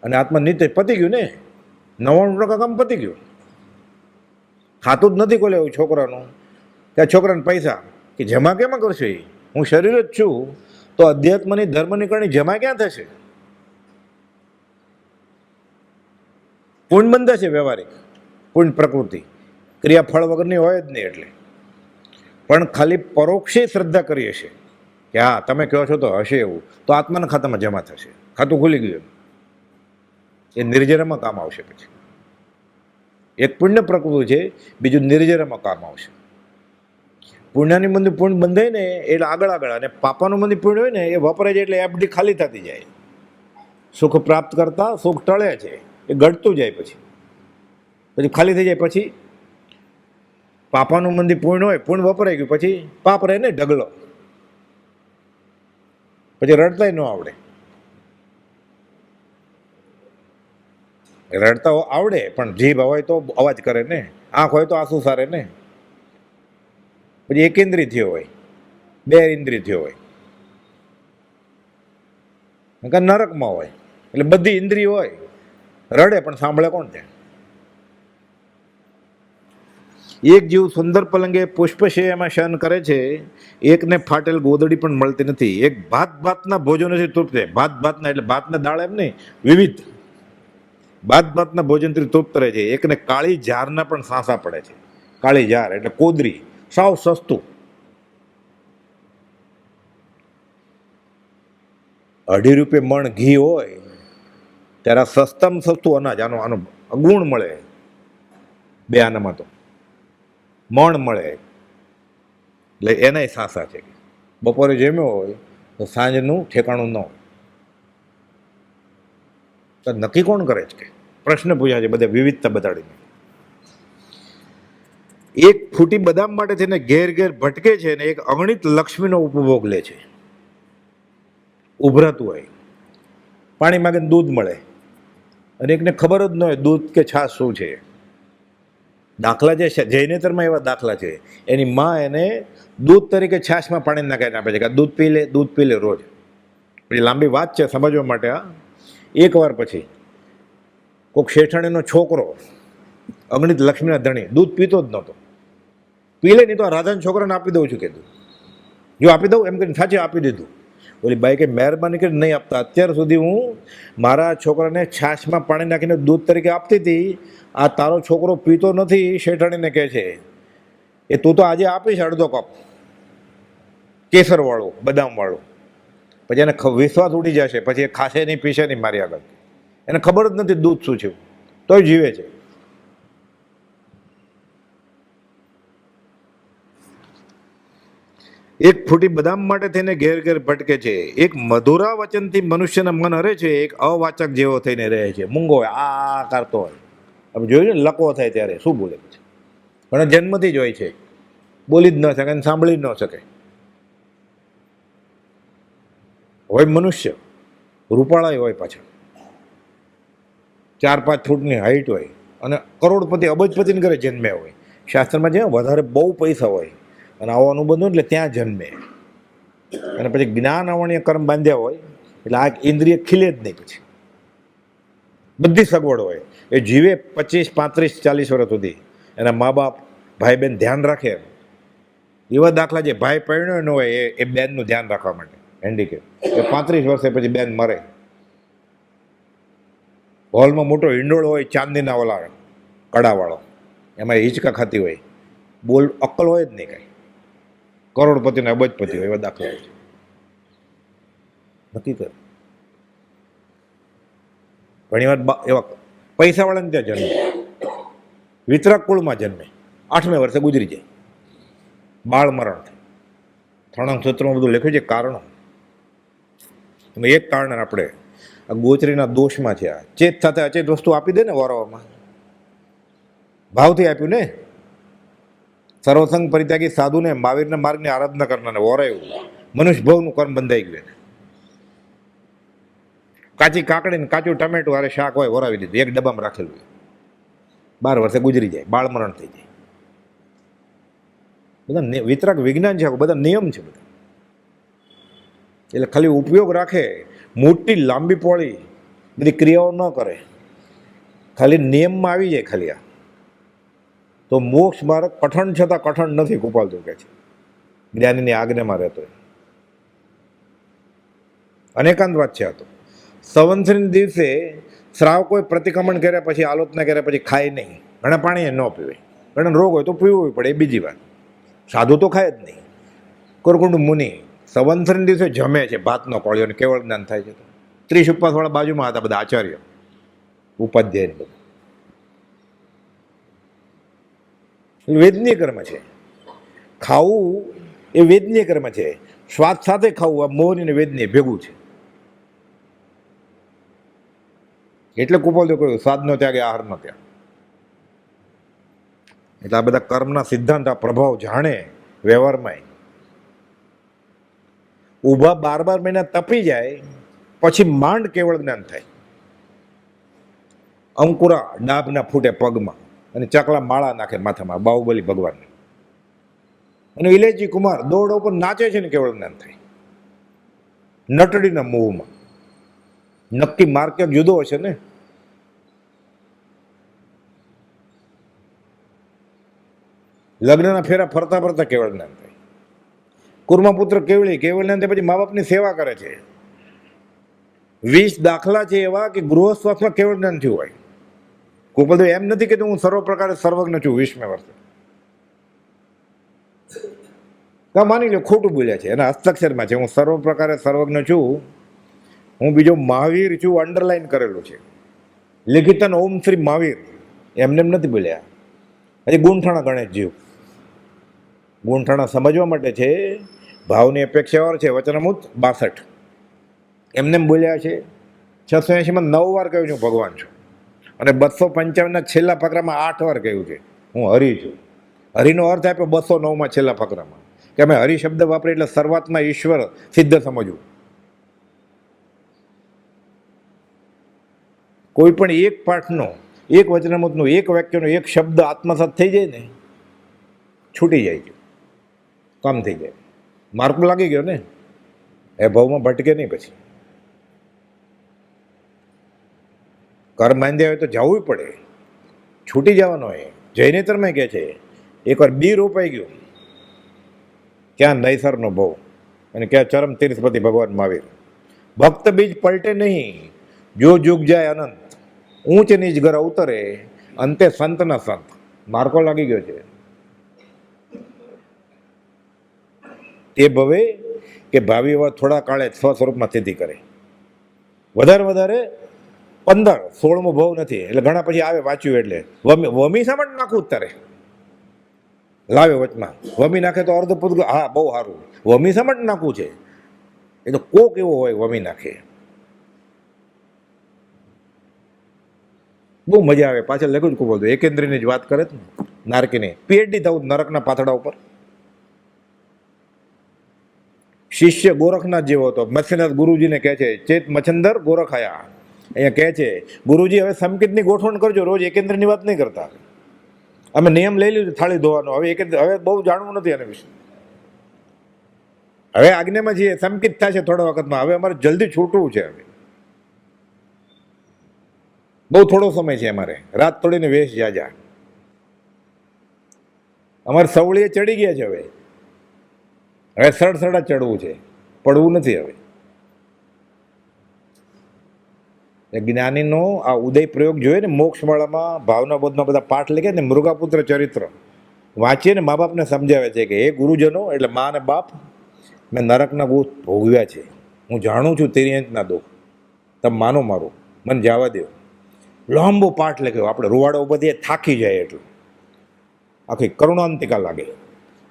A: અને આત્મા નિત્ય પતી ગયું ને, 99% કામ પતી ગયું. ખાતું જ નથી ખોલે એવું છોકરાનું, કે છોકરાને પૈસા કે જમા કેમાં કરશે? હું શરીર જ છું, તો અધ્યાત્મની ધર્મની કરણી જમા ક્યાં થશે? પૂર્ણ બંધ છે વ્યવહારિક, પૂર્ણ પ્રકૃતિ ક્રિયા ફળ વગરની હોય જ નહીં. એટલે પણ ખાલી પરોક્ષે શ્રદ્ધા કરીએ છીએ કે હા તમે કહો છો તો હશે એવું, તો આત્માના ખાતામાં જમા થશે. ખાતું ખુલી ગયું, એ નિર્જરામાં કામ આવશે. પછી એક પુણ્ય પ્રકૃતિ છે, બીજું નિર્જરામાં કામ આવશે. પુણ્યની મંદિર પૂર્ણ બંધાય ને એટલે આગળ, અને પાપાનું મંદિર પૂર્ણ હોય ને એ વપરાય જાય એટલે એફડી ખાલી થતી જાય. સુખ પ્રાપ્ત કરતા સુખ ટળે છે, એ ઘટતું જાય. પછી ખાલી થઈ જાય. પછી પાપાનું મંદિર પૂર્ણ હોય, પૂર્ણ વપરાઈ ગયું, પછી પાપ રહે ને ઢગલો. પછી રડતાય ન આવડે. રડતા આવડે પણ જીભ હોય તો અવાજ કરે ને, આંખ હોય તો આંસુ સારે ને. પછી એક ઇન્દ્રિય થયો હોય, 2 ઇન્દ્રિય થયો હોય, નરકમાં હોય. એટલે બધી ઇન્દ્રિય હોય, રડે પણ સાંભળે કોણ છે? એક જીવ સુંદર પલંગે પુષ્પશય્યામાં શયન કરે છે, એકને ફાટેલ ગોદડી પણ મળતી નથી. એક ભાત ભાતના ભોજનોથી તૃપ્ત રહે. ભાત ભાતના એટલે ભાતના દાળ એમ નહીં, વિવિધ ભાત ભાતના ભોજનથી તૃપ્ત રહે છે. એકને કાળી ઝારના પણ સાંસા પડે છે. કાળી ઝાર એટલે કોદરી, સાવ સસ્તું. 2.5 રૂપિયે મણ ઘી હોય ત્યારે સસ્તામાં સસ્તું અનાજ, આનો ગુણ મળે. બે આનામાં તો મણ મળે એટલે એનાય સાસા છે. બપોરે જમ્યો હોય તો સાંજનું ઠેકાણું ન હોય. તો નક્કી કોણ કરે છે? કે પ્રશ્ન પૂછ્યા છે બધા વિવિધતા બતાડીને. એક ફૂટી બદામ માટે થઈને ઘેર ઘેર ભટકે છે ને એક અગણિત લક્ષ્મીનો ઉપભોગ લે છે. ઉભરાતું હોય, પાણી માગે દૂધ મળે, અને એકને ખબર જ ન હોય દૂધ કે છાશ શું છે. દાખલા જે છે જૈનેતરમાં એવા દાખલા છે. એની માં એને દૂધ તરીકે છાશમાં પાણી નાખીને આપે છે કે દૂધ પી લે રોજ. પછી લાંબી વાત છે સમજવા માટે. એકવાર પછી કોઈક શેઠાણીનો છોકરો અગણિત લક્ષ્મીના ધણી દૂધ પીતો જ નહોતો. પી લે નહીં તો આ રાધાના છોકરાને આપી દઉં છું કીધું. જો આપી દઉં એમ કરીને સાચે આપી દીધું. ઓલી બાઈ કે મહેરબાની કરીને નહીં આપતા, અત્યાર સુધી હું મારા છોકરાને છાશમાં પાણી નાખીને દૂધ તરીકે આપતી હતી, આ તારો છોકરો પીતો નથી, શેઠાણીને કહે છે. એ તું તો આજે આપીશ અડધો કપ કેસરવાળું, બદામવાળું. પછી એને વિશ્વાસ ઉડી જશે, પછી એ ખાશે નહીં, પીશે નહીં મારી આગળ. એને ખબર જ નથી દૂધ શું છે, તોય જીવે છે. એક ફૂટી બદામ માટે થઈને ઘેર ઘેર ભટકે છે, એક મધુરા વચનથી મનુષ્યના મન હરે છે, એક અવાચક જેવો થઈને રહે છે. મૂંગો હોય, આ કરતો હોય. હવે જોયું ને લકવો થાય ત્યારે શું બોલે પછી. પણ જન્મથી જ હોય છે, બોલી જ ન શકે અને સાંભળી જ ન શકે. હોય મનુષ્ય, રૂપાળાય હોય પાછા, 4-5 ફૂટની હાઈટ હોય, અને કરોડપતિ અબજપતિને ઘરે જન્મ્યા હોય. શાસ્ત્રમાં જે વધારે બહુ પૈસા હોય અને આવો અનુબંધ એટલે ત્યાં જન્મે, અને પછી જ્ઞાન આવણીય કર્મ બાંધ્યા હોય એટલે આ ઇન્દ્રિય ખીલે જ નહીં. પછી બધી સગવડ હોય, એ જીવે 25, 35, 40 વર્ષ સુધી. એના મા બાપ, ભાઈ બહેન ધ્યાન રાખે. એવા દાખલા જે ભાઈ પરણ્યો ન હોય એ બેનનું ધ્યાન રાખવા માટે હેન્ડીકેપ, એ 35 વર્ષે પછી બેન મરે. હોલમાં મોટો હિંડોળ હોય, ચાંદીના ઓલા કડાવાળો, એમાં હિંચકા ખાતી હોય, બોલ અક્કલ હોય જ નહીં કાંઈ. કરોડપતિ ને અબજપતિ હોય એવા દાખલા હોય છે. નક્કી કર. ઘણી વાર એવા પૈસાવાળાને ત્યાં જન્મે, વિતરાક કુળમાં જન્મે, 8મે વર્ષે ગુજરી જાય, બાળ મરણ થાય. ત્રણંગ સૂત્રમાં બધું લખ્યું છે કારણો. એક કારણ આપણે આ ગોચરીના દોષમાં છે. આ ચેત સાથે અચેત વસ્તુ આપી દે ને વારવામાં, ભાવથી આપ્યું ને. સર્વસંગ પરિત્યાગી સાધુને, મહાવીરના માર્ગની આરાધના કરનારને વરાયું, મનુષ્ય ભવનું કર્મ બંધાઈ ગયું. કાચી કાકડી ને કાચું ટમેટું હારે શાક હોય, વરાવી દીધું, એક ડબ્બામાં રાખેલું હોય, 12 વર્ષે ગુજરી જાય, બાળ મરણ થઈ જાય. બધા વિતરાક વિજ્ઞાન છે, બધા નિયમ છે બધા. એટલે ખાલી ઉપયોગ રાખે, મોટી લાંબી પોળી બધી ક્રિયાઓ ન કરે, ખાલી નિયમમાં આવી જાય ખાલી આ, તો મોક્ષ માર્ગ કઠણ છતાં કઠણ નથી કુપાલતું કે છે. જ્ઞાનીની આજ્ઞામાં રહેતો હોય. અનેકાંત વાત છે આ તો. સંવત્સરીના દિવસે શ્રાવકોએ પ્રતિક્રમણ કર્યા પછી, આલોચના કર્યા પછી ખાય નહીં. ઘણા પાણી ન પીવે, ઘણા રોગ હોય તો પીવું પડે, એ બીજી વાત. સાધુ તો ખાય જ નહીં. કોરકુંડ મુનિ સંવત્સરીના દિવસે જમે છે, ભાતનો કોળિયો, કેવળ જ્ઞાન થાય છે. 30 ઉપવાસવાળા બાજુમાં હતા બધા આચાર્ય, ઉપાધ્યાય બધા. વેદનીય કર્મ છે ખાવું, એ વેદનીય કર્મ છે. સ્વાદ સાથે ખાવું આ મોહની ને વેદનીય ભેગું છે. એટલે કુપોલ કહ્યું સ્વાદનો ત્યાગ એ આહારનો ત્યાગ. એટલે આ બધા કર્મના સિદ્ધાંત, આ પ્રભાવ જાણે વ્યવહારમાં. ઊભા 12 મહિના તપી જાય પછી માંડ કેવળ જ્ઞાન થાય. અંકુરા ડાભ ના ફૂટે પગમાં, અને ચકલા માળા નાખે માથામાં, બાહુબલી ભગવાનને. અને ઇલેજી કુમાર દોડ ઉપર નાચે છે ને કેવળ જ્ઞાન થાય. નટડીના મોહમાં. નક્કી માર્ગ જુદો હશે ને. લગ્નના ફેરા ફરતા ફરતા કેવળ જ્ઞાન થાય. કુર્મપુત્ર કેવળી, કેવળ જ્ઞાન થાય પછી મા બાપની સેવા કરે છે. 20 દાખલા છે એવા કે ગૃહસ્થમાં કેવળ જ્ઞાન થયું હોય. કોઈ બધું એમ નથી કે હું સર્વ પ્રકારે સર્વજ્ઞ છું 20મે વર્ષે. માની લો ખોટું બોલ્યા છે, એના હસ્તાક્ષરમાં છે હું સર્વ પ્રકારે સર્વજ્ઞ છું, હું બીજો મહાવીર છું, અંડરલાઈન કરેલું છે. લિખિતન ઓમ શ્રી મહાવીર એમને એમ નથી બોલ્યા. હજી ગુંઠાણા ગણેશ જીવ. ગુંઠાણા સમજવા માટે છે, ભાવની અપેક્ષાવાર છે. વચનામૃત 62 એમને એમ બોલ્યા છે. 680માં 9 વાર કહ્યું છું ભગવાન છું, અને 255ના છેલ્લા ફકરામાં 8 વાર કહ્યું છે હું હરિ છું. હરિનો અર્થ આપ્યો 209માં છેલ્લા ફકરામાં કે અમે હરિ શબ્દ વાપરીએ એટલે શરૂઆતમાં ઈશ્વર સિદ્ધ સમજવું. કોઈ પણ એક પાઠનો, એક વચનામૃતનો, એક વાક્યનો એક શબ્દ આત્મસાત થઈ જાય ને, છૂટી જાય છે, કામ થઈ જાય. માર્ક લાગી ગયો ને, એ ભાવમાં ભટકે નહીં. પછી કર્મ બાંધ્યા હોય તો જવું પડે, છૂટી જવાનો હોય. જૈનેતરમાં કહે છે એકવાર બી રોપાઈ ગયું, ક્યાં નૈસરનો ભાવ અને ક્યાં ચરમ તીર્થપતિ ભગવાન મહાવીર. ભક્ત બીજ પલટે નહીં, જો જુગ જાય અનંત, ઊંચ નીચ ઘર ઉતરે, અંતે સંતના સંત. માર્કો લાગી ગયો છે. એ ભવે કે ભાવિ એવા થોડા કાળે સ્વ સ્વરૂપમાં સ્થિતિ કરે. વધારે 15-16મો ભાવ નથી એટલે ઘણા પછી આવે વાંચ્યું એટલે વમી શા માટે નાખવું જ તારે લાવે વચમાં. વમી નાખે તો અર્ધ પૂત, હા બહુ સારું. વમી શા માટે નાખવું છે? એ તો કોક એવો હોય વમી નાખે, બહુ મજા આવે. પાછળ લખ્યું જ ખૂબ બધું. એકેન્દ્રીની જ વાત કરે ને, નારકીની પીએચડી થવું નરકના પાથડા ઉપર. શિષ્ય ગોરખનાથ જેવો હતો. મત્સ્યનાથ ગુરુજીને કહે છે, ચેત મચ્છંદર ગોરખાયા. અહીંયા કહે છે ગુરુજી હવે સંકિતની ગોઠવણ કરજો, રોજ એકેન્દ્રની વાત નહીં કરતા. અમે નિયમ લઈ લીધું થાળી ધોવાનો, હવે બહુ જાણવું નથી આના વિશે. હવે આજ્ઞામાં છીએ, સંકિત થશે થોડા વખતમાં. હવે અમારે જલ્દી છૂટવું છે. હવે બહુ થોડો સમય છે અમારે. રાત તોડીને વેશ જાજા. અમારે સવળીએ ચડી ગયા છે. હવે સડસડા ચડવું છે, પડવું નથી. હવે એ જ્ઞાનીનો આ ઉદય પ્રયોગ જોઈએ ને, મોક્ષમાળામાં ભાવના બોધમાં બધા પાઠ લખે ને, મૃગાપુત્ર ચરિત્ર વાંચીએ ને મા બાપને સમજાવે છે કે હે ગુરુજનો, એટલે મા અને બાપ, મેં નરકના ભૂત ભોગવ્યા છે, હું જાણું છું તેરી અંતના દુઃખ, તમે માનો મારું, મને જવા દો. લાંબો પાઠ લખ્યો. આપણે રૂવાડો બધી થાકી જાય એટલું, આખી કરુણાંતિકા લાગે.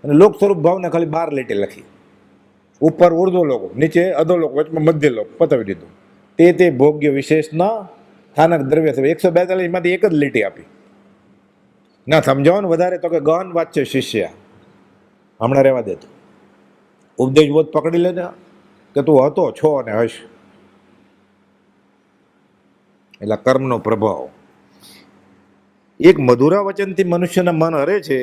A: અને લોક સ્વરૂપ ભાવને ખાલી 12 લીટે લખી. ઉપર ઉર્ધ્વ લોક, નીચે અધો લોક, વચમાં મધ્ય લોક પતાવી દીધું. તે ભોગ્ય વિશેષના સ્થાનક દ્રવ્ય 142માંથી એક જ લીટી આપી. ના સમજાવવાનું વધારે તો કે ગહન વાત છે શિષ્ય, હમણાં રહેવા દેતું. ઉપદેશ બોધ પકડી લે ને કે તું હતો, છો અને હશ. એટલે કર્મનો પ્રભાવ. એક મધુરા વચનથી મનુષ્યના મન હરે છે,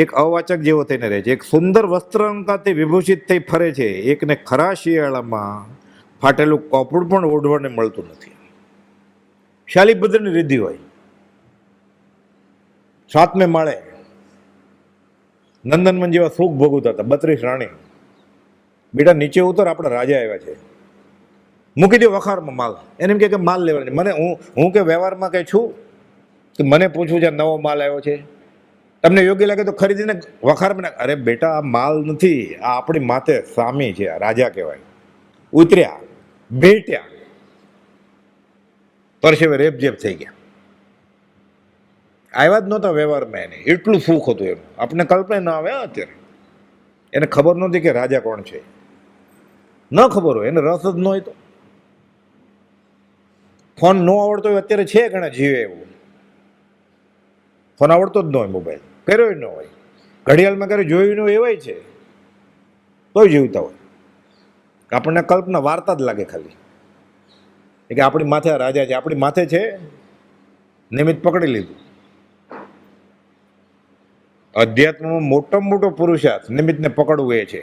A: એક અવાચક જેવો થઈને રહે છે. એક સુંદર વસ્ત્રંકાથી વિભૂષિત થઈ ફરે છે, એકને ખરા શિયાળામાં ફાટેલું કપડું પણ ઓઢવાને મળતું નથી. શાલીભદ્રની રીધિ હોય. 7મે માળે નંદનવન જેવા સુખ ભોગવતા હતા 32 રાણી. બેટા નીચે ઉતર, આપણા રાજા આવ્યા છે, મૂકી દો વખારમાં માલ. એને એમ કે માલ લેવાનો. મને હું કે વ્યવહારમાં કંઈ છું કે મને પૂછવું છે નવો માલ આવ્યો છે, તમને યોગ્ય લાગે તો ખરીદીને વખારમાં. અરે બેટા આ માલ નથી, આ આપણી માથે સામી છે, આ રાજા કહેવાય. ઉતર્યા, ભેટ્યા, પરસેવે રેપઝેપ થઈ ગયા. આવ્યા જ નહોતા વ્યવહારમાં. એને એટલું સુખ હતું એનું, આપણે કલ્પના ના આવે. અત્યારે એને ખબર નહોતી કે રાજા કોણ છે, ન ખબર હોય, એને રસ જ ન હોય. તો ફોન ન આવડતો હોય, અત્યારે છે ઘણા જીવે એવું. ફોન આવડતો જ ન હોય, મોબાઈલ કર્યો ન હોય, ઘડિયાળમાં ક્યારે જોયું ન હોય, એવાય છે તોય જીવતા હોય. આપણને કલ્પના વાર્તા જ લાગે ખાલી કે આપણી માથે આ રાજા છે, આપણી માથે છે, નિમિત્ત પકડી લીધું. અધ્યાત્મમાં મોટામાં મોટો પુરુષાર્થ નિમિત્તને પકડવું એ છે.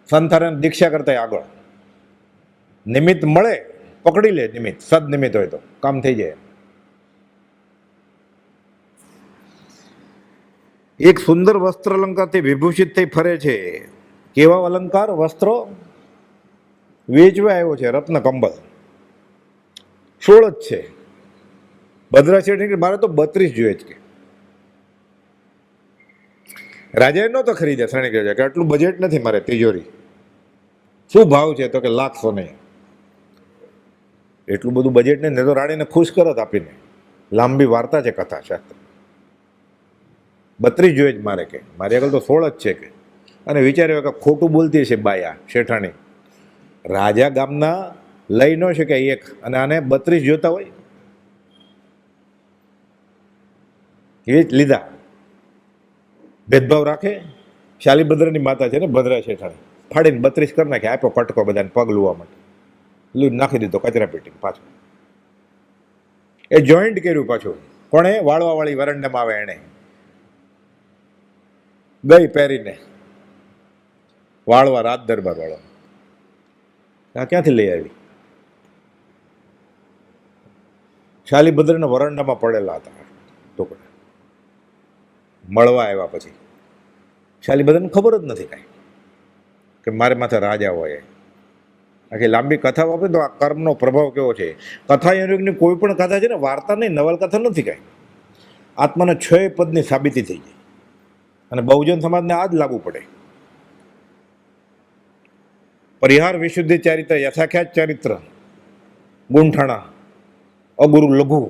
A: સંસાર દીક્ષા કરતા આગળ નિમિત્ત મળે, પકડી લે નિમિત્ત. સદનિમિત્ત હોય તો કામ થઈ જાય. એક સુંદર વસ્ત્ર અલંકારથી વિભૂષિત થઈ ફરે છે. કેવા અલંકાર વસ્ત્રો? વેચવા આવ્યો છે રત્ન કંબલ. 16 જ છે. ભદ્રા શેઠ કે મારે તો 32 જોઈએ છે. રાજાએ નહોતો ખરીદ્યા. શ્રેણી કહે છે કે આટલું બજેટ નથી મારે તિજોરી. શું ભાવ છે? તો કે 1,00,000 સોને. એટલું બધું બજેટ નહીં તો રાણીને ખુશ કરત આપીને. લાંબી વાર્તા છે, કથા શાસ્ત્ર. 32 જોઈએ જ મારે કે મારી આગળ તો 16 જ છે કે. અને વિચાર્યો કે ખોટું બોલતી છે બાયા શેઠાણી. રાજા ગામના લઈ ન શકે એક અને આને 32 જોતા હોય એ જ લીધા. ભેદભાવ રાખે. શાલીભદ્રની માતા છે ને ભદ્રા શેઠાણી, ફાડીને 32 કરી નાખે. આપ્યો કટકો બધાને પગ લુવા માટે. નાખી દીધો કચરા પેટી પાછું. એ જોઈન્ટ કર્યું પાછું. કોણે? વાળવાવાળી વરંડામાં આવે એણે. ગઈ પહેરીને વાળવા, રાત દરબાર વાળો. આ ક્યાંથી લઈ આવી? શાલીભદ્રના વરંડામાં પડેલા હતા ટુકડા. મળવા આવ્યા પછી શાલીભદ્રને ખબર જ નથી કાંઈ કે મારે માથે રાજા હોય. આખી લાંબી કથા વાપરે તો આ કર્મનો પ્રભાવ કેવો છે. કથા યોગની કોઈ પણ કથા છે ને, વાર્તા નહીં, નવલકથા નથી કાંઈ. આત્માના 6 પદની સાબિતી થઈ જાય. અને બહુજન સમાજને આ જ લાગુ પડે. પરિહાર વિશુદ્ધિ ચારિત્ર, યથાખ્યાત ચારિત્ર, ગુંઠાણા, અગુરુ લઘુ,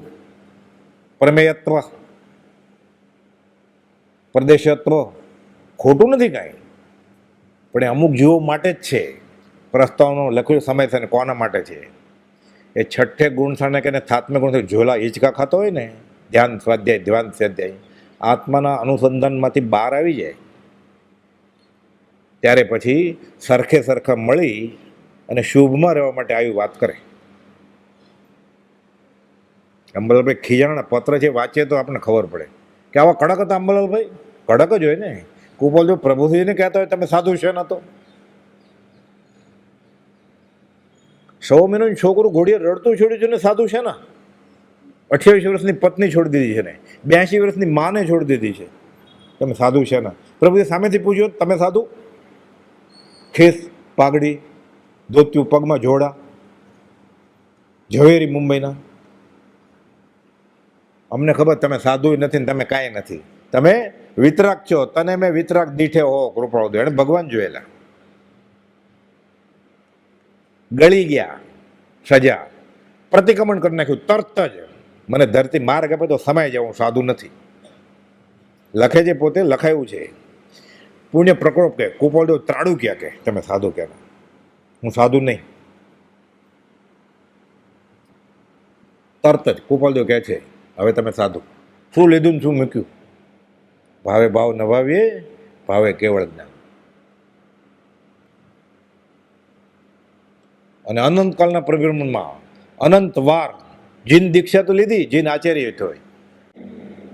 A: પ્રમેયત્વ, પ્રદેશત્વ. ખોટું નથી કાંઈ, પણ એ અમુક જીવો માટે જ છે. પ્રસ્તાવનો લખ્યું સમય છે કોના માટે છે? એ 6 ગુણસાને કે 7મે ગુણ ઝોલા હિંચકા ખાતો હોય ને, ધ્યાન સ્વાધ્યાય, ધ્યાન સ્વાધ્યાય, આત્માના અનુસંધાનમાંથી બહાર આવી જાય ત્યારે પછી સરખે સરખા મળી અને શુભમાં રહેવા માટે આવી વાત કરે. અંબલાલભાઈ ખીજાણા પત્ર છે, વાંચીએ તો આપણને ખબર પડે કે આવા કડક હતા અંબલાલભાઈ. કડક જ હોય ને. કુપોલ જો પ્રભુજીને કહેતા હોય તમે સાધુ છે ના તો 100 મહિનાનું છોકરું ઘોડીએ રડતું છોડ્યું છે ને સાધુ છે ને. 28 વર્ષની પત્ની છોડી દીધી છે ને, 82 વર્ષની માને છોડી દીધી છે. તમે સાધુ છે ને? પ્રભુએ સામેથી પૂછ્યું તમે સાધુ? ખેસ, પાઘડી, ધોતિયું, પગમાં જોડા, ઝવેરી મુંબઈના. અમને ખબર તમે સાધુ નથી ને તમે કાંઈ નથી. તમે વિતરાગ છો. તને મેં વિતરાગ દીઠે હો કૃપાળુ દે. એને ભગવાન જોયેલા. ગળી ગયા, સજા, પ્રતિક્રમણ કરી નાખ્યું તરત જ. મને ધરતી માર્ગ આપે તો સમાય જાય, હું સાધુ નથી. લખે છે પોતે, લખાયું છે. પુણ્ય પ્રકોપ કે કુપાલદેવ ત્રાડું ક્યાં કે તમે સાધુ ક્યાં? હું સાધુ નહીં. તરત જ કુપાલદેવ કહે છે હવે તમે સાધુ. શું લીધું ને શું મૂક્યું? ભાવે ભાવ નભાવીએ, ભાવે કેવળ જ્ઞાન. અને અનંતકાળના પ્રભ્રમણમાં અનંત વાર જીન દીક્ષા તો લીધી, જીન આચાર્ય હોય,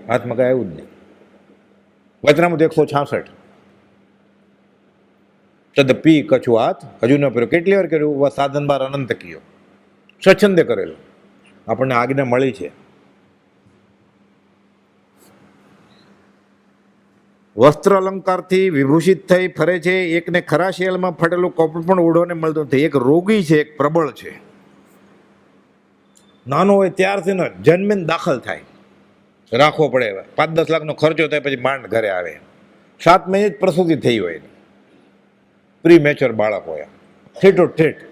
A: હાથમાં કાંઈ આવ્યું જ નહીં. વચનામૃત 166. તદપી કછું હાથ હજુ ન કર્યો. કેટલી વાર કર્યું? સાધન બાર અનંત કયો, સ્વચ્છંદે કરેલું. આપણને આજ્ઞા મળી છે. વસ્ત્ર અલંકારથી વિભૂષિત થઈ ફરે છે. એકને ખરા શેલમાં ફટેલું કપડું પણ ઓઢોને મળતું નથી. એક રોગી છે, એક પ્રબળ છે. નાનો હોય ત્યારથી ન જન્મીને દાખલ થાય, રાખવો પડે. 5-10 લાખનો ખર્ચો થાય પછી માંડ ઘરે આવે. 7 મહિને જ પ્રસૂતિ થઈ હોય, પ્રી મેચ્યોર બાળક હોય, ઠેઠો ઠેઠ.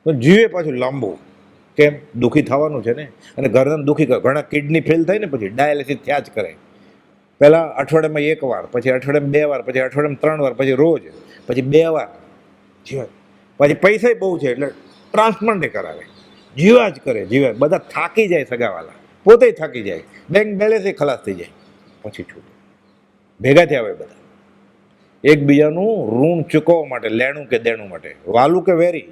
A: તો જીવે પાછું લાંબુ. કેમ? દુઃખી થવાનું છે ને. અને ઘરના દુઃખી કરે. ઘણા કિડની ફેલ થાય ને પછી ડાયાલિસિસ થયા જ કરે. પહેલાં અઠવાડિયામાં 1 વાર, પછી અઠવાડિયામાં 2 વાર, પછી અઠવાડિયામાં 3 વાર, પછી રોજ, પછી 2 વાર જીવાય. પછી પૈસા બહુ છે એટલે ટ્રાન્સપ્લાન્ટ કરાવે. જીવા જ કરે, જીવા. બધા થાકી જાય, સગાવાલા પોતે થાકી જાય, બેંક બેલેન્સ ખલાસ થઈ જાય. પછી છૂટે. ભેગા થયા હોય બધા એકબીજાનું ઋણ ચૂકવવા માટે, લેણું કે દેણું માટે. વાલું કે વેરી,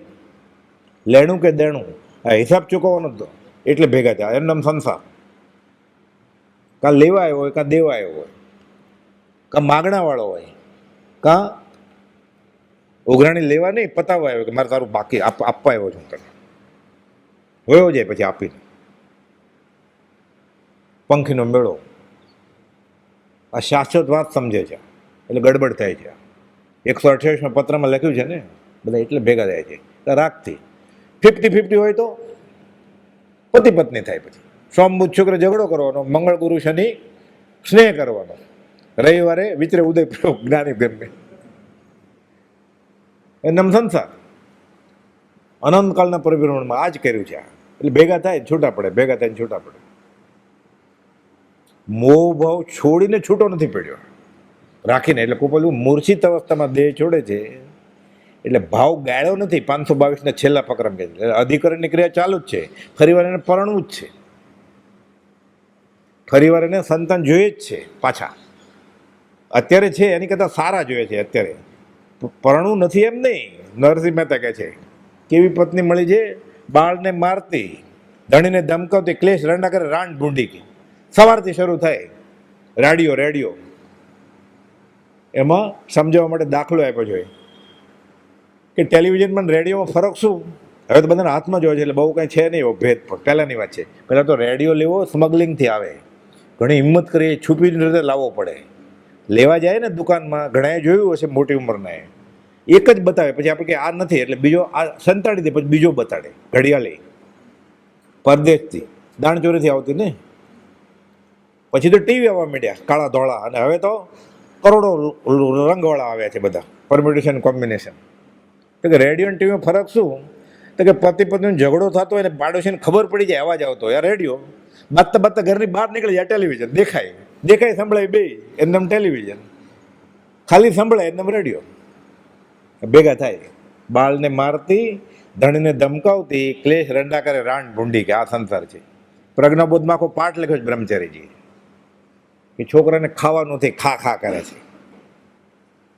A: લેણું કે દેણું, આ હિસાબ ચૂકવવાનો જ એટલે ભેગા થયા. એમ નામ સંસાર. કાં લેવા આવ્યો હોય, કાં દેવા આવ્યો હોય, કાં માગણાવાળો હોય, કાં ઉઘરાણી લેવા નહીં પતાવવા આવ્યો કે મારે તારું બાકી આપવા આવ્યો છું તને. હોયો જાય પછી આપીને. પંખીનો મેળો. આ શાશ્વત વાત સમજે છે, એટલે ગડબડ થાય છે. 128માં પત્રમાં લખ્યું છે ને, બધા એટલે ભેગા થાય છે. રાખથી 50-50 હોય તો પતિ પત્ની થાય. પછી સોમ બુધ શુક્ર ઝઘડો કરવાનો, મંગળ ગુરુ શનિ સ્નેહ કરવાનો, રવિવારે વિચરે ઉદય પ્રયોગ જ્ઞાની તેમને. એમ સંસાર અનંતકાળના પરિભ્રમણમાં આ જ કર્યું છે. એટલે ભેગા થાય છૂટા પડે, ભેગા થાય છૂટા પડે. મોહ ભાવ છોડીને છૂટો નથી પડ્યો, રાખીને. એટલે કોઈ પેલું મૂર્છિત અવસ્થામાં દેહ છોડે છે, એટલે ભાવ ગાળ્યો નથી. 522 છેલ્લા ફકરામાં કહે છે અધિકરણની ક્રિયા ચાલુ જ છે. ફરીવાર એને પરણવું જ છે, ફરીવાર એને સંતાન જોઈએ જ છે. પાછા અત્યારે છે એની કરતાં સારા જોઈએ છે. અત્યારે પરણવું નથી એમ નહીં. નરસિંહ મહેતા કહે છે કેવી પત્ની મળી છે, બાળને મારતી, ધણીને ધમકાવતી, ક્લેશ રંડા કરે રાંડ ભૂંડી. સવારથી શરૂ થાય રેડિયો. એમાં સમજાવવા માટે દાખલો આપ્યો છે કે ટેલિવિઝનમાં રેડિયોમાં ફરક શું. હવે તો બધાના હાથમાં જોઈએ છે, એટલે બહુ કંઈ છે નહીં એવો ભેદ. પણ પહેલાંની વાત છે, પહેલાં તો રેડિયો લેવો સ્મગલિંગથી આવે, ઘણી હિંમત કરી છુપીને રીતે લાવવો પડે. લેવા જાય ને દુકાનમાં, ઘણાએ જોયું હશે મોટી ઉંમરના, એક જ બતાવે, પછી આપણે કે આ નથી, એટલે બીજો આ સંતાડી દે, પછી બીજો બતાડે. ઘડિયાળી પરદેશથી દાણચોરીથી આવતી ને, પછી તો ટીવી આવવા માંડ્યા કાળા ધોળા, અને હવે તો કરોડો રંગવાળા આવ્યા છે બધા, પરમ્યુટેશન કોમ્બિનેશન. તો કે રેડિયો અને ટીવીમાં ફરક શું? તો કે પતિ પત્નીનો ઝઘડો થતો હોય ને પાડોશીને ખબર પડી જાય, અવાજ આવતો હોય. રેડિયો બાજતા બાજતા ઘરની બહાર નીકળી જાય, ટેલિવિઝન દેખાય સંભળાય બે, એમનેમ ટેલિવિઝન ખાલી સંભળાય, એમનેમ રેડિયો. ભેગા થાય, બાળને મારતી, ધણીને ધમકાવતી, ક્લેશ રંડા કરે રાંડ ભૂંડી. કે આ સંસાર છે. પ્રજ્ઞાબોધમાં આખો પાઠ લખ્યો છે બ્રહ્મચારીજી, કે છોકરાને ખાવાનું નથી, ખા કરે છે.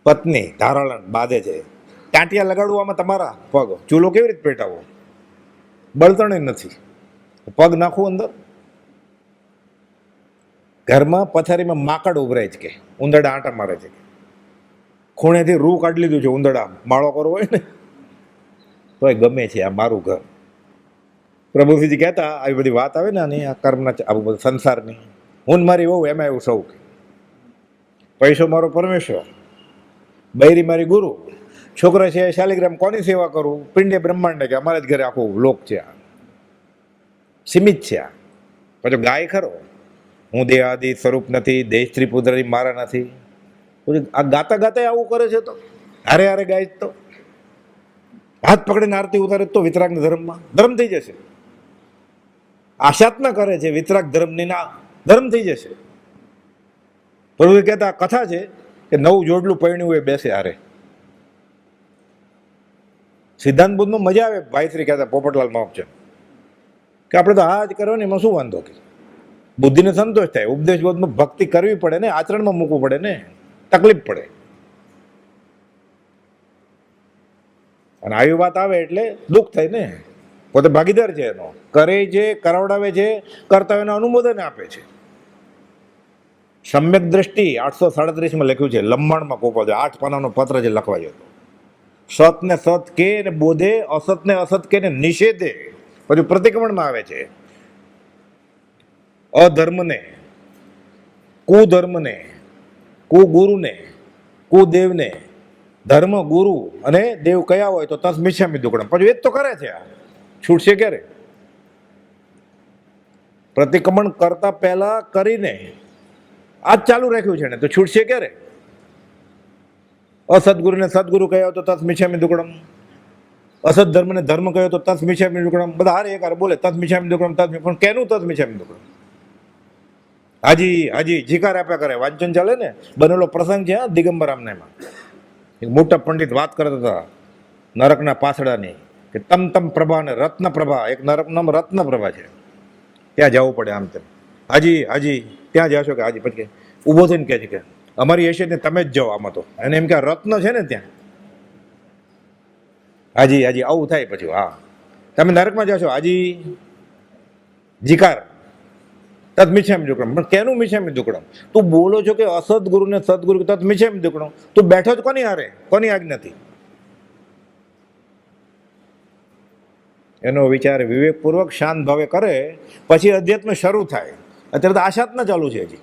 A: પત્ની ધારાળણ બાંધે છે, ટાંટિયા લગાડવામાં તમારા પગ, ચૂલો કેવી રીતે પેટાવો, બળતણ નથી, પગ નાખવું અંદર. ઘરમાં પથારીમાં માકડ ઉભરાય છે, કે ઉંદરડા આંટા મારે છે, ખૂણેથી રૂ કાઢી લીધું છે, ઉંદરડા માળો કરવો હોય ને તોય ગમે છે આ મારું ઘર. પ્રભુજીજી કહેતા આવી બધી વાત આવે ને આની, આ કર્મના, આવું બધું સંસારની. હું મારી વહુ એમાં એવું સૌ, પૈસો મારો પરમેશ્વર, બૈરી મારી ગુરુ, છોકરા છે શાલિગ્રામ, કોની સેવા કરું? પિંડે બ્રહ્માંડ, કે અમારા જ ઘરે આખું લોક છે, આ સીમિત છે. આ પછી ગાય ખરો, હું દેહ આદિ સ્વરૂપ નથી, દેહ સ્ત્રી પુત્રી મારા નથી. આ ગાતા આવું કરે છે, તો હારે ગાય તો હાથ પકડીને આરતી ઉતારે તો વિતરાગના ધર્મમાં ધર્મ થઈ જશે. આશાત્મા કરે છે વિતરાગ ધર્મની, ના ધર્મ થઈ જશે. પ્રભુ કહેતા કથા છે કે 9 જોડલું પરણ્યું એ બેસે હારે. સિદ્ધાંત બુદ્ધમાં મજા આવે. ભાઈશ્રી કહેતા પોપટલાલ મહારાજ કે આપણે તો આ જ કરો ને, એમાં શું વાંધો? કે બુદ્ધિને સંતોષ થાય. ઉપદેશ બોધમાં ભક્તિ કરવી પડે ને, આચરણમાં મૂકવું પડે ને, તકલીફ પડે. અને આવી વાત આવે એટલે દુઃખ થાય ને. પોતે ભાગીદાર છે એનો, કરે છે, કરાવડાવે છે, કરતા એનો અનુમોદન આપે છે. સમ્યક દ્રષ્ટિ 837માં લખ્યું છે, લંબાણમાં કોપો છે, 8 પાનાનો પત્ર જે લખવા જતો. સતને સત કે ને બોધે, અસતને અસત કે ને નિષેધે. પછી પ્રતિક્રમણમાં આવે છે, અધર્મને, કુધર્મને, કુગુરુને, કુદેવને, ધર્મ ગુરુ અને દેવ કયા હોય તો તસ મિચ્છામિ દુક્કડમ. પછી એ જ તો કરે છે. આ છૂટશે ક્યારે? પ્રતિક્રમણ કરતા પહેલા કરીને આ જ ચાલુ રાખ્યું છે ને, તો છૂટશે ક્યારે? અસદગુરુને સદગુરુ કયો તો તસ મિચ્છામિ દુક્કડમ, અસત ધર્મને ધર્મ કયો તો તસ મિચ્છામિ દુક્કડમ. બધા હારે એક હારે બોલે તસ મિચ્છામિ દુક્કડમ, પણ કેનું તસ મિચ્છામિ દુક્કડમ? હાજી જીકાર આપ્યા કરે. વાંચન ચાલે ને, બનેલો પ્રસંગ છે દિગંબરામને. એમાં એક મોટા પંડિત વાત કરતા હતા નરકના પાછળની, કે તમ પ્રભા ને રત્ન પ્રભા. એક નરકનું નામ રત્ન પ્રભા છે, ત્યાં જવું પડે. આમ તેમ હાજી ત્યાં જશો કે હાજી. પછી ઊભો થઈને કહે છે કે અમારી હેસિયત ને તમે જ જાઓ આમાં. તો એને એમ કે રત્ન છે ને ત્યાં. હાજી આવું થાય. પછી હા તમે નરકમાં જશો, હાજી જીકાર તત મિચ્છામિ દુક્કડમ. પણ કેનું મિચ્છામિ દુક્કડમ? તું બોલો છો કે અસદગુરુ ને સદગુરુ તત મિચ્છામિ દુક્કડમ, તું બેઠો જ કોની હારે, કોની આજ્ઞાથી? એનો વિચાર વિવેકપૂર્વક શાંત ભાવે કરે, પછી અધ્યાત્મ શરૂ થાય. અત્યારે તો આશાત્મા ચાલુ છે હજી.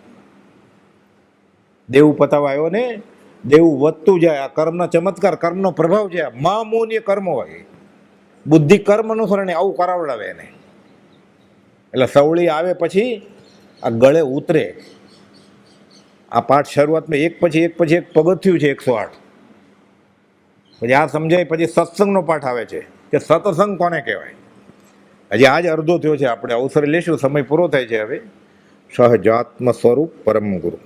A: દેવું પતાવા આવ્યો ને, દેવું વધતું જાય. આ કર્મના ચમત્કાર, કર્મનો પ્રભાવ છે. મામૂલ્ય કર્મ હોય, બુદ્ધિ કર્મ અનુસરણે આવું કરાવડાવે એને. એટલે સવળી આવે પછી આ ગળે ઉતરે. આ પાઠ શરૂઆતમાં એક પછી એક પગથિયું છે 108. પછી આ સમજાય પછી સત્સંગનો પાઠ આવે છે કે સત્સંગ કોને કહેવાય. હજી આજ અડધો થયો છે, આપણે અવસર લેશું, સમય પૂરો થાય છે હવે. સહજાત્મ સ્વરૂપ પરમ ગુરુ.